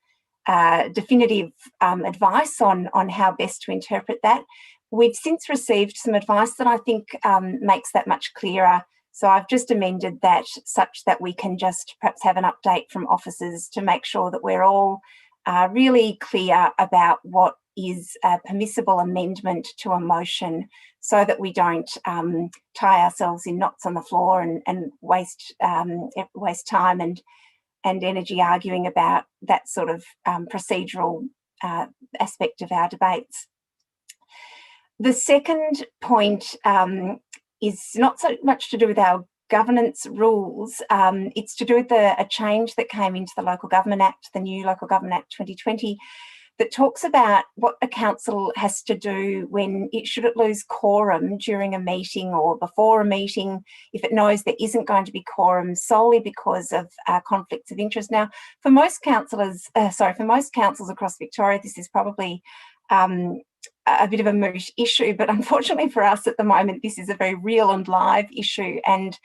definitive advice on how best to interpret that. We've since received some advice that I think makes that much clearer. So I've just amended that such that we can just perhaps have an update from officers to make sure that we're all really clear about what is a permissible amendment to a motion, so that we don't tie ourselves in knots on the floor and waste time and energy arguing about that sort of procedural aspect of our debates. The second point is not so much to do with our governance rules. It's to do with a change that came into the Local Government Act, the new Local Government Act 2020, that talks about what a council has to do when it should it lose quorum during a meeting or before a meeting if it knows there isn't going to be quorum solely because of conflicts of interest. Now, for most councils across Victoria, this is probably a bit of a moot issue, but unfortunately for us at the moment, this is a very real and live issue, and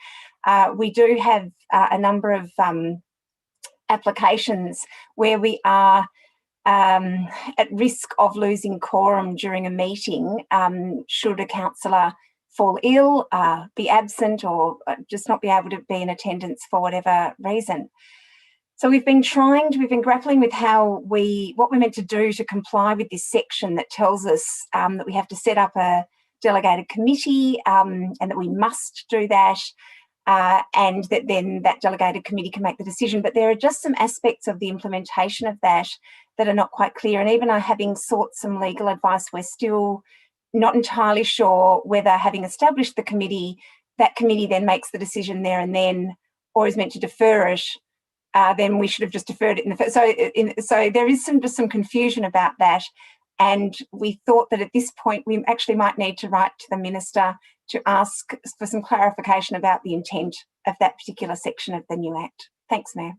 we do have a number of applications where we are at risk of losing quorum during a meeting should a councillor fall ill, be absent, or just not be able to be in attendance for whatever reason. So we've been grappling with what we're meant to do to comply with this section that tells us that we have to set up a delegated committee and that we must do that, and that then that delegated committee can make the decision. But there are just some aspects of the implementation of that are not quite clear. And even having sought some legal advice, we're still not entirely sure whether, having established the committee, that committee then makes the decision there and then, or is meant to defer it. Then we should have just deferred it in the first. So there is just some confusion about that. And we thought that at this point, we actually might need to write to the Minister to ask for some clarification about the intent of that particular section of the new Act. Thanks, Mayor.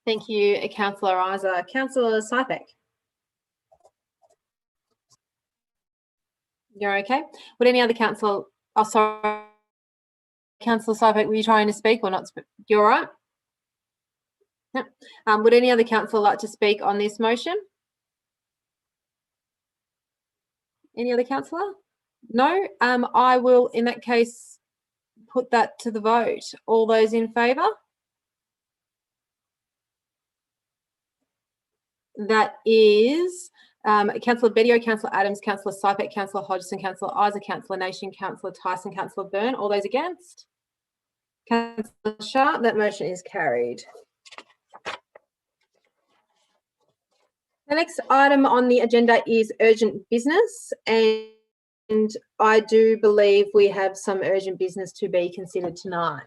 Thank you, Councillor Isa. Councillor Sypek. You're okay? Would any other councillor, oh sorry, Councillor Sypek, were you trying to speak or not? You're all right? No. Would any other councillor like to speak on this motion? Any other councillor? No. I will, in that case, put that to the vote. All those in favour? That is Councillor Bedio, Councillor Adams, Councillor Sypek, Councillor Hodgson, Councillor Isa, Councillor Nation, Councillor Tyson, Councillor Byrne. All those against? Councillor Sharp. That motion is carried. The next item on the agenda is urgent business, and I do believe we have some urgent business to be considered tonight.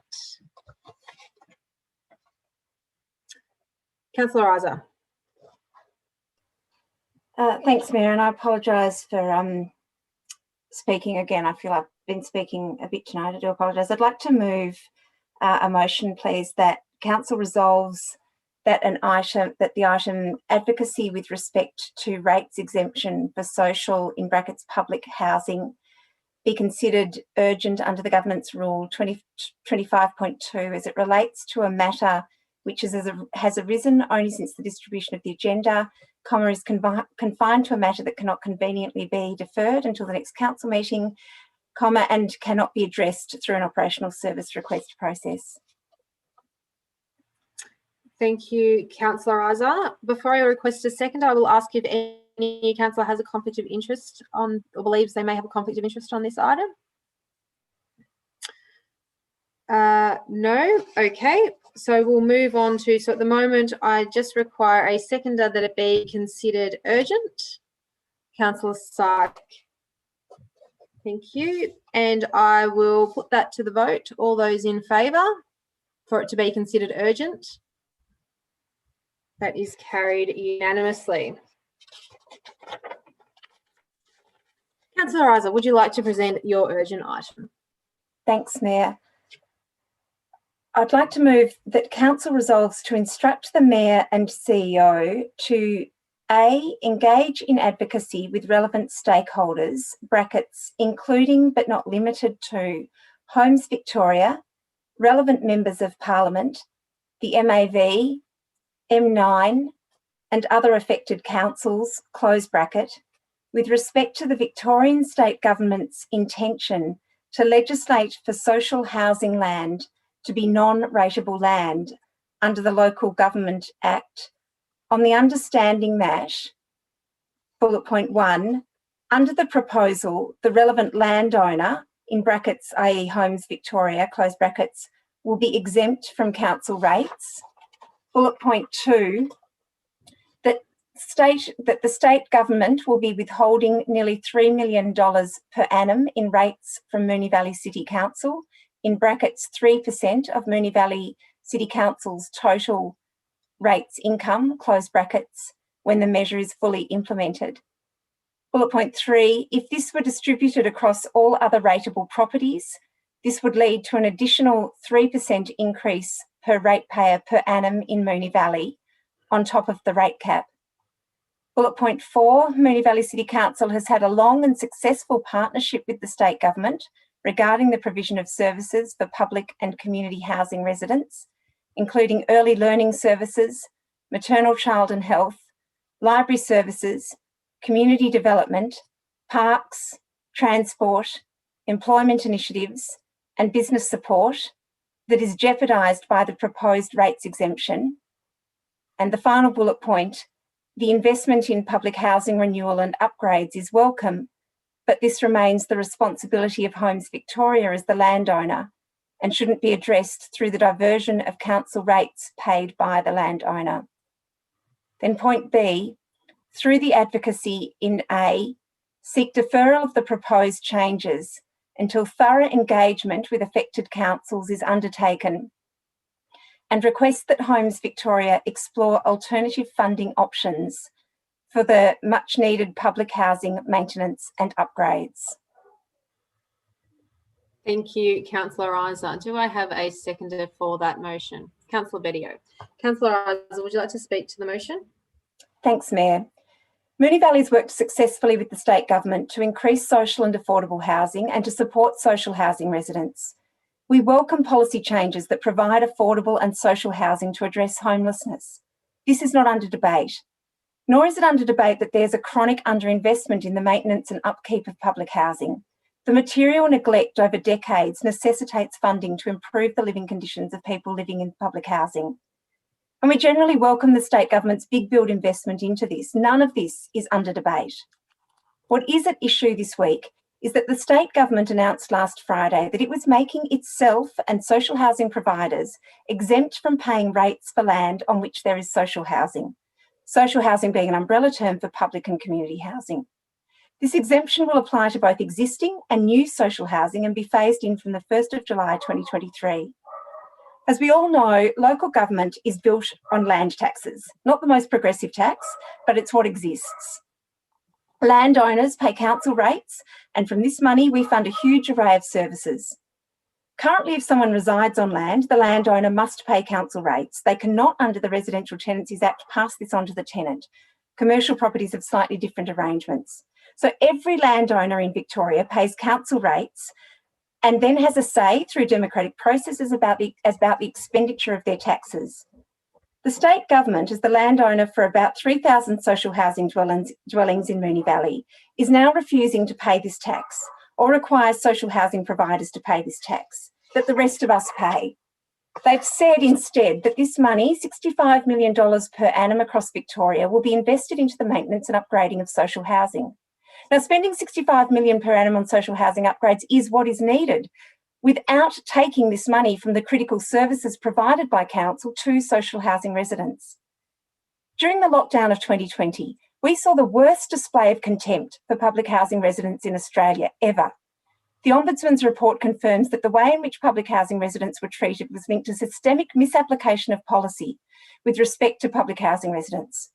Councillor Isa. Thanks, Mayor, and I apologise for speaking again. I feel I've been speaking a bit tonight. I do apologise. I'd like to move a motion, please, that Council resolves that the item advocacy with respect to rates exemption for social (public) housing be considered urgent under the government's rule 25.2 as it relates to a matter which has arisen only since the distribution of the agenda, is confined to a matter that cannot conveniently be deferred until the next council meeting, and cannot be addressed through an operational service request process. Thank you, Councillor Isa. Before I request a second, I will ask if any councillor has a conflict of interest on, or believes they may have a conflict of interest on this item. No. Okay. So we'll move on to, so at the moment, I just require a seconder that it be considered urgent. Councillor Syke. Thank you. And I will put that to the vote. All those in favour for it to be considered urgent? That is carried unanimously. Councillor Isa, would you like to present your urgent item? Thanks, Mayor. I'd like to move that Council resolves to instruct the Mayor and CEO to A, engage in advocacy with relevant stakeholders, brackets, including but not limited to Homes Victoria, relevant members of Parliament, the MAV, M9 and other affected councils, close bracket, with respect to the Victorian State Government's intention to legislate for social housing land to be non-rateable land under the Local Government Act, on the understanding that, bullet point 1, under the proposal, the relevant landowner, in brackets, i.e. Homes Victoria, close brackets, will be exempt from council rates. Bullet point 2, that the state government will be withholding nearly $3 million per annum in rates from Moonee Valley City Council, in brackets 3% of Moonee Valley City Council's total rates income, close brackets, when the measure is fully implemented. Bullet point 3, if this were distributed across all other rateable properties, this would lead to an additional 3% increase per ratepayer per annum in Moonee Valley, on top of the rate cap. Bullet point 4, Moonee Valley City Council has had a long and successful partnership with the state government regarding the provision of services for public and community housing residents, including early learning services, maternal, child and health, library services, community development, parks, transport, employment initiatives and business support that is jeopardised by the proposed rates exemption. And the final bullet point, the investment in public housing renewal and upgrades is welcome, but this remains the responsibility of Homes Victoria as the landowner and shouldn't be addressed through the diversion of council rates paid by the landowner. Then point B, through the advocacy in A, seek deferral of the proposed changes until thorough engagement with affected councils is undertaken, and request that Homes Victoria explore alternative funding options for the much needed public housing maintenance and upgrades. Thank you, Councillor Isa. Do I have a seconder for that motion? Councillor Bedio. Councillor Isa, would you like to speak to the motion? Thanks, Mayor. Moonee Valley's worked successfully with the state government to increase social and affordable housing and to support social housing residents. We welcome policy changes that provide affordable and social housing to address homelessness. This is not under debate, nor is it under debate that there's a chronic underinvestment in the maintenance and upkeep of public housing. The material neglect over decades necessitates funding to improve the living conditions of people living in public housing. And we generally welcome the state government's big build investment into this. None of this is under debate. What is at issue this week is that the state government announced last Friday that it was making itself and social housing providers exempt from paying rates for land on which there is social housing being an umbrella term for public and community housing. This exemption will apply to both existing and new social housing and be phased in from the 1st of July 2023. As we all know, local government is built on land taxes, not the most progressive tax, but it's what exists. Landowners pay council rates, and from this money we fund a huge array of services. Currently, if someone resides on land, the landowner must pay council rates. They cannot, under the Residential Tenancies Act, pass this on to the tenant. Commercial properties have slightly different arrangements. So every landowner in Victoria pays council rates and then has a say through democratic processes about the expenditure of their taxes. The state government, as the landowner for about 3,000 social housing dwellings in Moonee Valley, is now refusing to pay this tax or requires social housing providers to pay this tax that the rest of us pay. They've said instead that this money, $65 million per annum across Victoria, will be invested into the maintenance and upgrading of social housing. Now, spending $65 million per annum on social housing upgrades is what is needed, without taking this money from the critical services provided by council to social housing residents. During the lockdown of 2020, we saw the worst display of contempt for public housing residents in Australia ever. The Ombudsman's report confirms that the way in which public housing residents were treated was linked to systemic misapplication of policy with respect to public housing residents.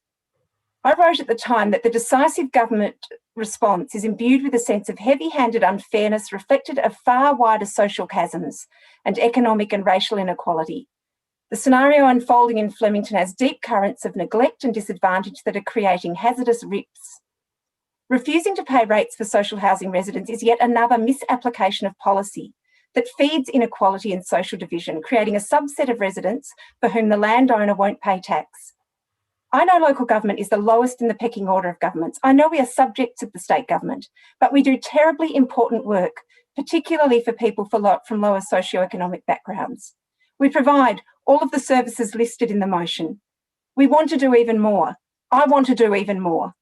I wrote at the time that the decisive government response is imbued with a sense of heavy-handed unfairness reflected of far wider social chasms and economic and racial inequality. The scenario unfolding in Flemington has deep currents of neglect and disadvantage that are creating hazardous rips. Refusing to pay rates for social housing residents is yet another misapplication of policy that feeds inequality and social division, creating a subset of residents for whom the landowner won't pay tax. I know local government is the lowest in the pecking order of governments. I know we are subjects of the state government, but we do terribly important work, particularly for people from lower socioeconomic backgrounds. We provide all of the services listed in the motion. We want to do even more. I want to do even more.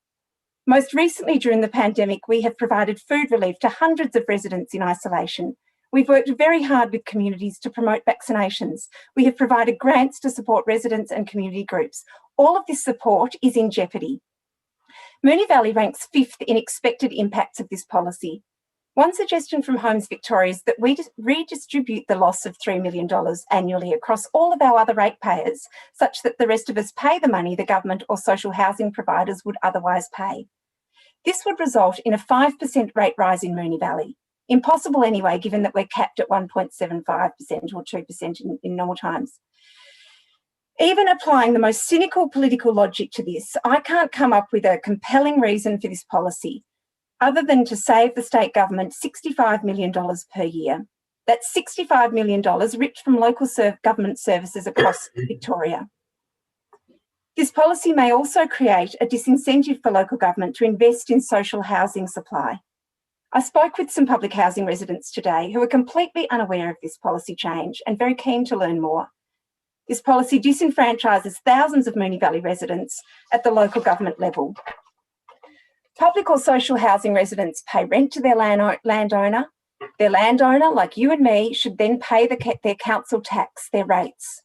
Most recently, during the pandemic, we have provided food relief to hundreds of residents in isolation. We've worked very hard with communities to promote vaccinations. We have provided grants to support residents and community groups. All of this support is in jeopardy. Moonee Valley ranks 5th in expected impacts of this policy. One suggestion from Homes Victoria is that we redistribute the loss of $3 million annually across all of our other ratepayers, such that the rest of us pay the money the government or social housing providers would otherwise pay. This would result in a 5% rate rise in Moonee Valley. Impossible anyway, given that we're capped at 1.75% or 2% in normal times. Even applying the most cynical political logic to this, I can't come up with a compelling reason for this policy, other than to save the state government $65 million per year. That's $65 million ripped from local government services across Victoria. This policy may also create a disincentive for local government to invest in social housing supply. I spoke with some public housing residents today who are completely unaware of this policy change and very keen to learn more. This policy disenfranchises thousands of Moonee Valley residents at the local government level. Public or social housing residents pay rent to their landowner. Their landowner, like you and me, should then pay their council tax, their rates.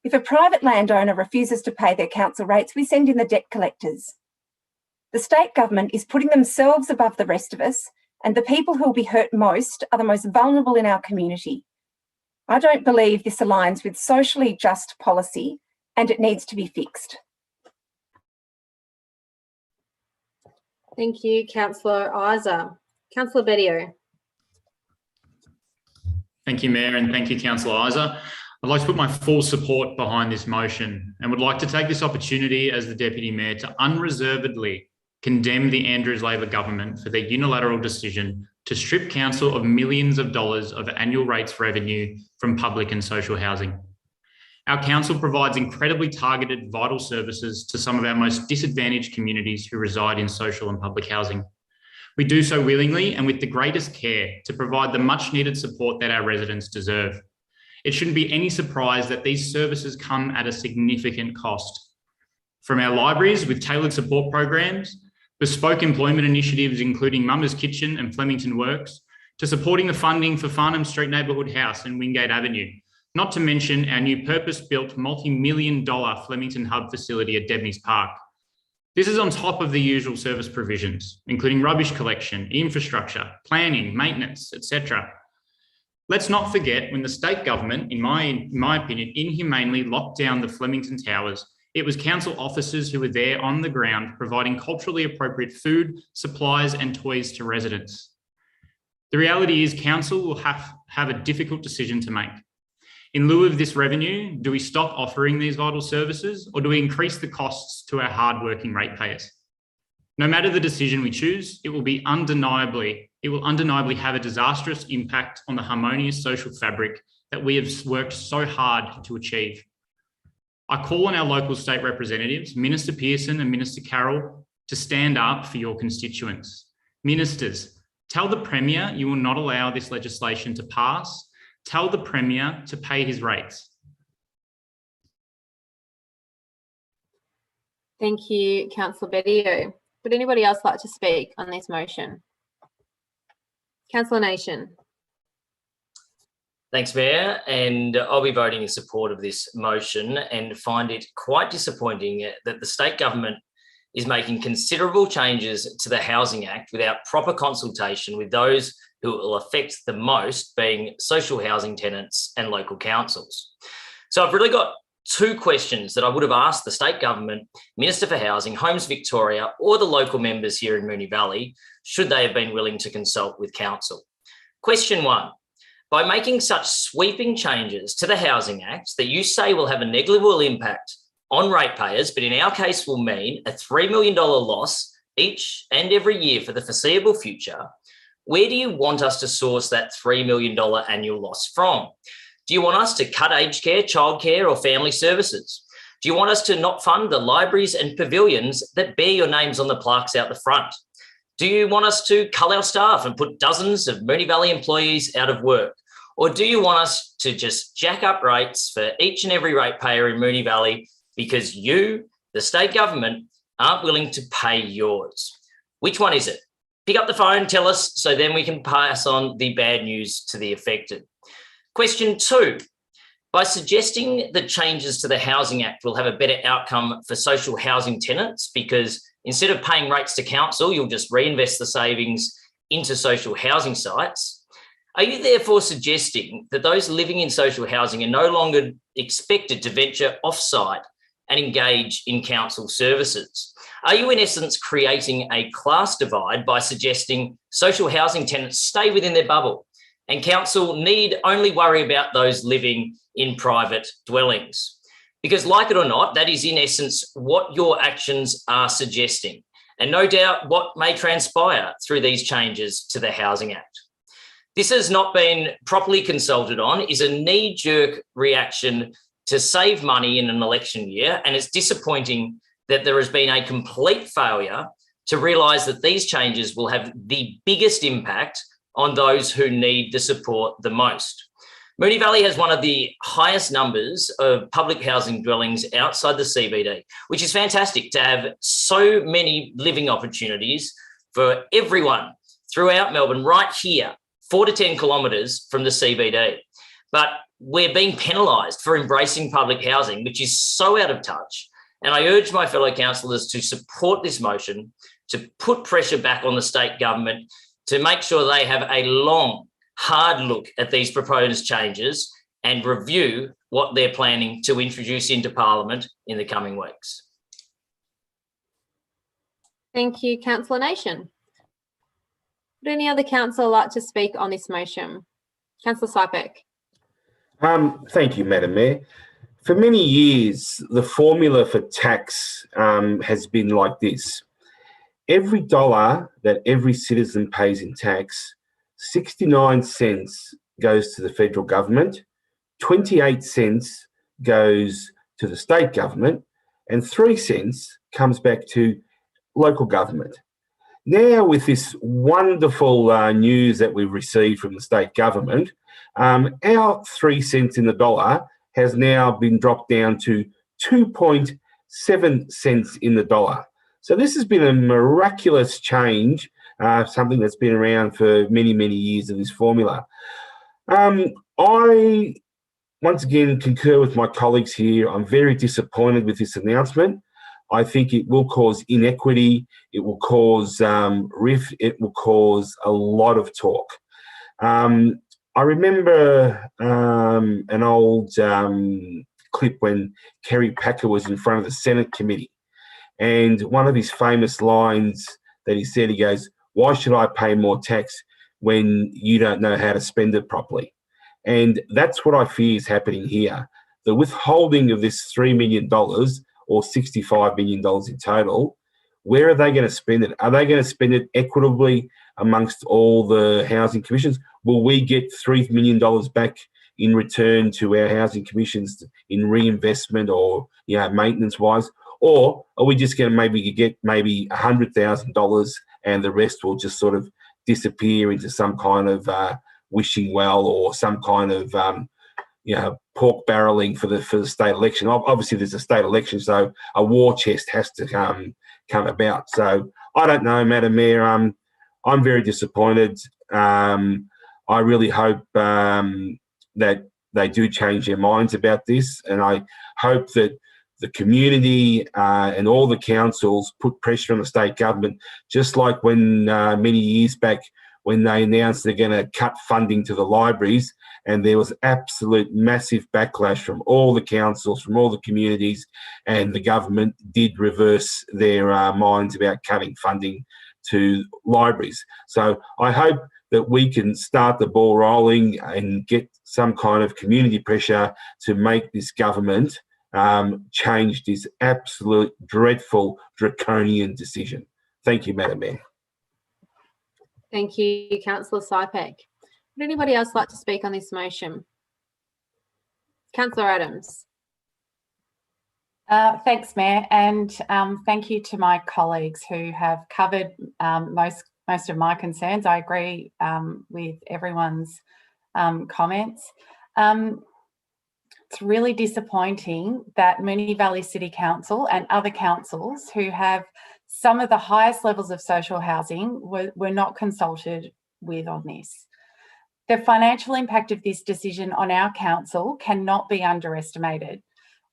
If a private landowner refuses to pay their council rates, we send in the debt collectors. The state government is putting themselves above the rest of us, and the people who will be hurt most are the most vulnerable in our community. I don't believe this aligns with socially just policy, and it needs to be fixed. Thank you, Councillor Isa. Councillor Bedio. Thank you, Mayor, and thank you, Councillor Isa. I'd like to put my full support behind this motion and would like to take this opportunity as the Deputy Mayor to unreservedly condemn the Andrews Labor government for their unilateral decision to strip council of millions of dollars of annual rates revenue from public and social housing. Our council provides incredibly targeted vital services to some of our most disadvantaged communities who reside in social and public housing. We do so willingly and with the greatest care to provide the much needed support that our residents deserve. It shouldn't be any surprise that these services come at a significant cost. From our libraries with tailored support programs, bespoke employment initiatives including Mama's Kitchen and Flemington Works, to supporting the funding for Farnham Street Neighbourhood House and Wingate Avenue, not to mention our new purpose-built multi-million-dollar Flemington Hub facility at Debney's Park. This is on top of the usual service provisions, including rubbish collection, infrastructure, planning, maintenance, etc. Let's not forget when the state government, in my opinion, inhumanely locked down the Flemington Towers, it was council officers who were there on the ground providing culturally appropriate food, supplies and toys to residents. The reality is council will have a difficult decision to make. In lieu of this revenue, do we stop offering these vital services or do we increase the costs to our hard-working ratepayers? No matter the decision we choose, it will undeniably have a disastrous impact on the harmonious social fabric that we have worked so hard to achieve. I call on our local state representatives, Minister Pearson and Minister Carroll, to stand up for your constituents. Ministers, tell the Premier you will not allow this legislation to pass. Tell the Premier to pay his rates. Thank you, Councillor Bedio. Would anybody else like to speak on this motion? Councillor Nation. Thanks, Mayor, and I'll be voting in support of this motion and find it quite disappointing that the state government is making considerable changes to the Housing Act without proper consultation with those who it will affect the most, being social housing tenants and local councils. So I've really got two questions that I would have asked the state government, Minister for Housing, Homes Victoria, or the local members here in Moonee Valley, should they have been willing to consult with council. Question one, by making such sweeping changes to the Housing Act that you say will have a negligible impact on ratepayers, but in our case will mean a $3 million loss each and every year for the foreseeable future, where do you want us to source that $3 million annual loss from? Do you want us to cut aged care, childcare, or family services? Do you want us to not fund the libraries and pavilions that bear your names on the plaques out the front? Do you want us to cull our staff and put dozens of Moonee Valley employees out of work? Or do you want us to just jack up rates for each and every ratepayer in Moonee Valley because you, the state government, aren't willing to pay yours? Which one is it? Pick up the phone, tell us, so then we can pass on the bad news to the affected. Question two, by suggesting that changes to the Housing Act will have a better outcome for social housing tenants because instead of paying rates to council, you'll just reinvest the savings into social housing sites. Are you therefore suggesting that those living in social housing are no longer expected to venture off-site and engage in council services? Are you in essence creating a class divide by suggesting social housing tenants stay within their bubble and council need only worry about those living in private dwellings? Because like it or not, that is in essence what your actions are suggesting, and no doubt what may transpire through these changes to the Housing Act. This has not been properly consulted on, is a knee-jerk reaction to save money in an election year, and it's disappointing that there has been a complete failure to realise that these changes will have the biggest impact on those who need the support the most. Moonee Valley has one of the highest numbers of public housing dwellings outside the CBD, which is fantastic to have so many living opportunities for everyone throughout Melbourne, right here, 4 to 10 kilometres from the CBD. But we're being penalised for embracing public housing, which is so out of touch. And I urge my fellow councillors to support this motion, to put pressure back on the state government, to make sure they have a long, hard look at these proposed changes and review what they're planning to introduce into Parliament in the coming weeks. Thank you, Councillor Nation. Would any other councillor like to speak on this motion? Councillor Sypek. Thank you, Madam Mayor. For many years, the formula for tax has been like this. Every dollar that every citizen pays in tax, 69 cents goes to the federal government, 28 cents goes to the state government, and 3 cents comes back to local government. Now, with this wonderful news that we've received from the state government, our 3 cents in the dollar has now been dropped down to 2.7 cents in the dollar. So this has been a miraculous change, something that's been around for many, many years of this formula. I, once again, concur with my colleagues here. I'm very disappointed with this announcement. I think it will cause inequity, it will cause rift, it will cause a lot of talk. I remember an old clip when Kerry Packer was in front of the Senate committee, and one of his famous lines that he said, he goes, "Why should I pay more tax when you don't know how to spend it properly?" And that's what I fear is happening here. The withholding of this $3 million or $65 million in total where are they going to spend it? Are they going to spend it equitably amongst all the housing commissions? Will we get $3 million back in return to our housing commissions in reinvestment or maintenance wise? Or are we just going to get $100,000 and the rest will just sort of disappear into some kind of wishing well or some kind of pork barreling for the state election? Obviously, there's a state election, so a war chest has to come about. So I don't know, Madam Mayor. I'm very disappointed. I really hope that they do change their minds about this, and I hope that the community and all the councils put pressure on the state government, just like when many years back when they announced they're going to cut funding to the libraries, and there was absolute massive backlash from all the councils, from all the communities, and the government did reverse their minds about cutting funding to libraries. So I hope that we can start the ball rolling and get some kind of community pressure to make this government change this absolute dreadful draconian decision. Thank you, Madam Mayor. Thank you, Councillor Sypek. Would anybody else like to speak on this motion? Councillor Adams. Thanks, Mayor, and thank you to my colleagues who have covered most of my concerns. I agree with everyone's comments. It's really disappointing that Moonee Valley City Council and other councils who have some of the highest levels of social housing were not consulted with on this. The financial impact of this decision on our council cannot be underestimated.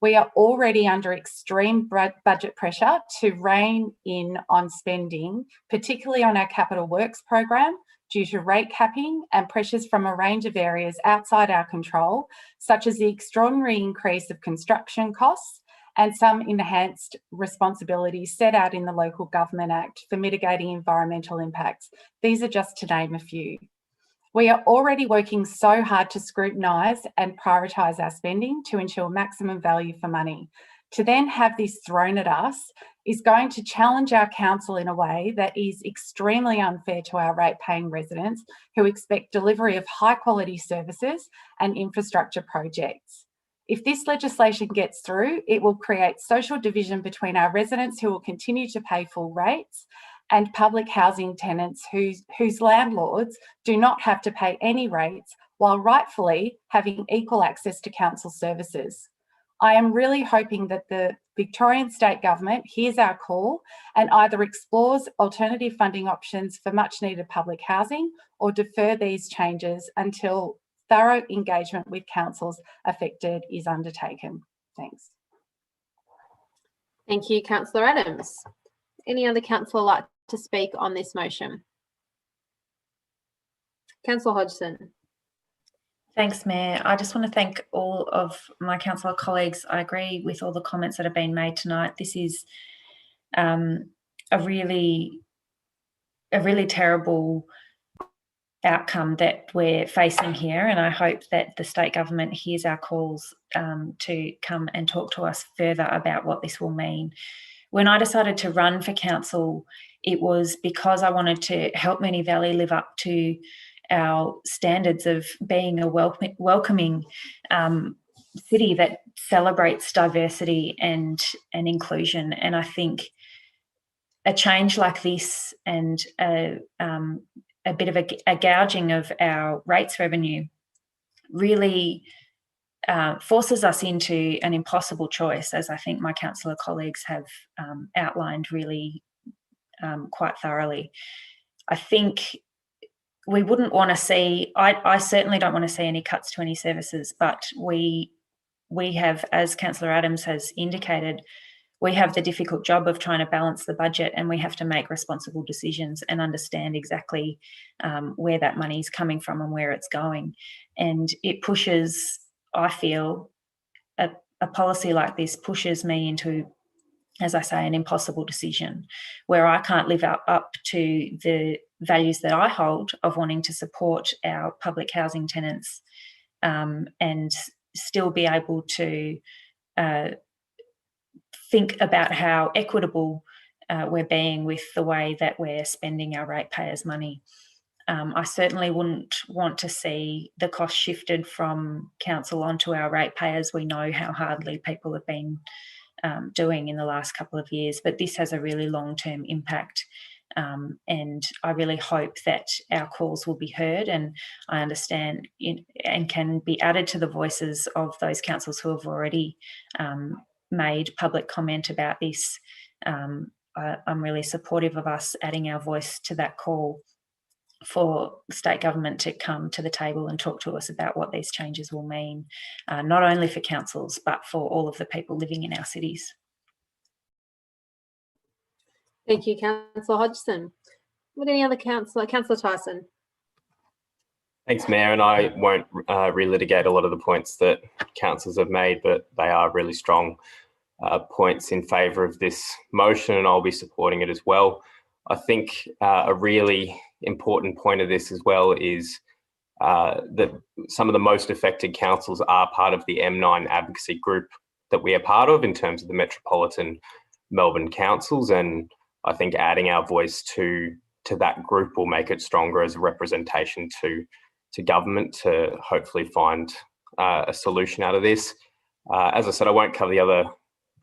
We are already under extreme budget pressure to rein in on spending, particularly on our capital works program, due to rate capping and pressures from a range of areas outside our control, such as the extraordinary increase of construction costs and some enhanced responsibilities set out in the Local Government Act for mitigating environmental impacts. These are just to name a few. We are already working so hard to scrutinise and prioritise our spending to ensure maximum value for money. To then have this thrown at us is going to challenge our council in a way that is extremely unfair to our rate-paying residents who expect delivery of high-quality services and infrastructure projects. If this legislation gets through, it will create social division between our residents who will continue to pay full rates and public housing tenants whose landlords do not have to pay any rates while rightfully having equal access to council services. I am really hoping that the Victorian State Government hears our call and either explores alternative funding options for much needed public housing or defer these changes until thorough engagement with councils affected is undertaken. Thanks. Thank you, Councillor Adams. Any other councillor like to speak on this motion? Councillor Hodgson. Thanks, Mayor. I just want to thank all of my councillor colleagues. I agree with all the comments that have been made tonight. This is a really terrible outcome that we're facing here, and I hope that the state government hears our calls to come and talk to us further about what this will mean. When I decided to run for council, it was because I wanted to help Moonee Valley live up to our standards of being a welcoming city that celebrates diversity and inclusion. And I think a change like this and a bit of a gouging of our rates revenue really forces us into an impossible choice, as I think my councillor colleagues have outlined really quite thoroughly. I think we wouldn't want to see, I certainly don't want to see any cuts to any services, but we have, as Councillor Adams has indicated, we have the difficult job of trying to balance the budget, and we have to make responsible decisions and understand exactly where that money is coming from and where it's going. And it pushes, I feel, a policy like this pushes me into, as I say, an impossible decision where I can't live up to the values that I hold of wanting to support our public housing tenants and still be able to think about how equitable we're being with the way that we're spending our ratepayers' money. I certainly wouldn't want to see the cost shifted from council onto our ratepayers. We know how hardly people have been doing in the last couple of years, but this has a really long-term impact. And I really hope that our calls will be heard, and I understand and can be added to the voices of those councils who have already made public comment about this. I'm really supportive of us adding our voice to that call for state government to come to the table and talk to us about what these changes will mean, not only for councils, but for all of the people living in our cities. Thank you, Councillor Hodgson. Would any other councillor? Councillor Tyson. Thanks, Mayor, and I won't relitigate a lot of the points that councillors have made, but they are really strong points in favour of this motion, and I'll be supporting it as well. I think a really important point of this as well is that some of the most affected councils are part of the M9 advocacy group that we are part of in terms of the Metropolitan Melbourne councils, and I think adding our voice to that group will make it stronger as a representation to government to hopefully find a solution out of this. As I said, I won't cover the other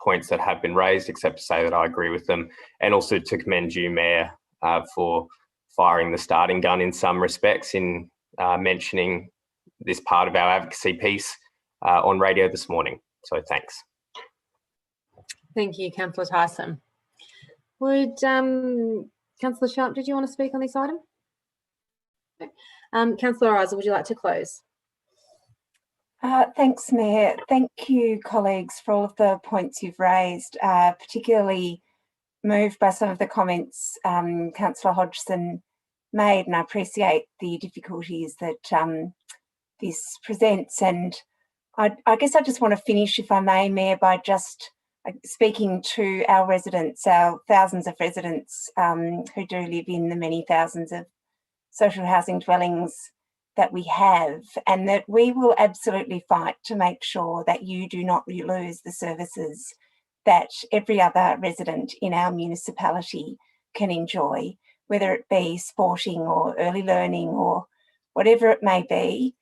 points that have been raised, except to say that I agree with them, and also to commend you, Mayor, for firing the starting gun in some respects in mentioning this part of our advocacy piece on radio this morning. So thanks. Thank you, Councillor Tyson. Would Councillor Sharp, did you want to speak on this item? No. Councillor Isa, would you like to close? Thanks, Mayor. Thank you, colleagues, for all of the points you've raised, particularly moved by some of the comments Councillor Hodgson made, and I appreciate the difficulties that this presents. And I guess I just want to finish, if I may, Mayor, by just speaking to our residents, our thousands of residents who do live in the many thousands of social housing dwellings that we have, and that we will absolutely fight to make sure that you do not lose the services that every other resident in our municipality can enjoy, whether it be sporting or early learning or whatever it may be.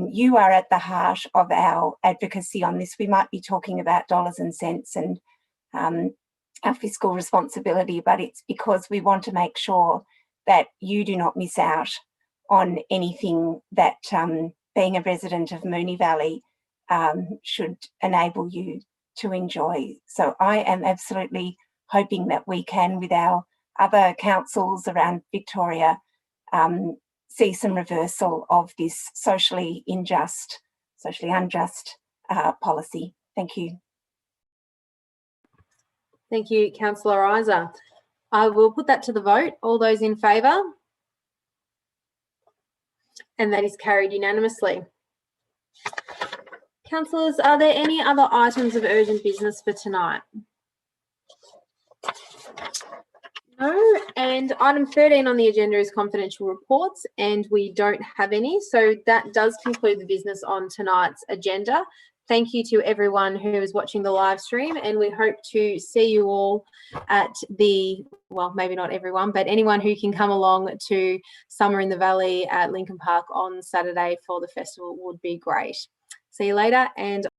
You are at the heart of our advocacy on this. We might be talking about dollars and cents and our fiscal responsibility, but it's because we want to make sure that you do not miss out on anything that being a resident of Moonee Valley should enable you to enjoy. So I am absolutely hoping that we can, with our other councils around Victoria, see some reversal of this socially unjust policy. Thank you. Thank you, Councillor Isa. I will put that to the vote. All those in favour? And that is carried unanimously. Councillors, are there any other items of urgent business for tonight? No, and item 13 on the agenda is confidential reports, and we don't have any. So that does conclude the business on tonight's agenda. Thank you to everyone who is watching the live stream, and we hope to see you all at the, well, maybe not everyone, but anyone who can come along to Summer in the Valley at Lincoln Park on Saturday for the festival would be great. See you later, and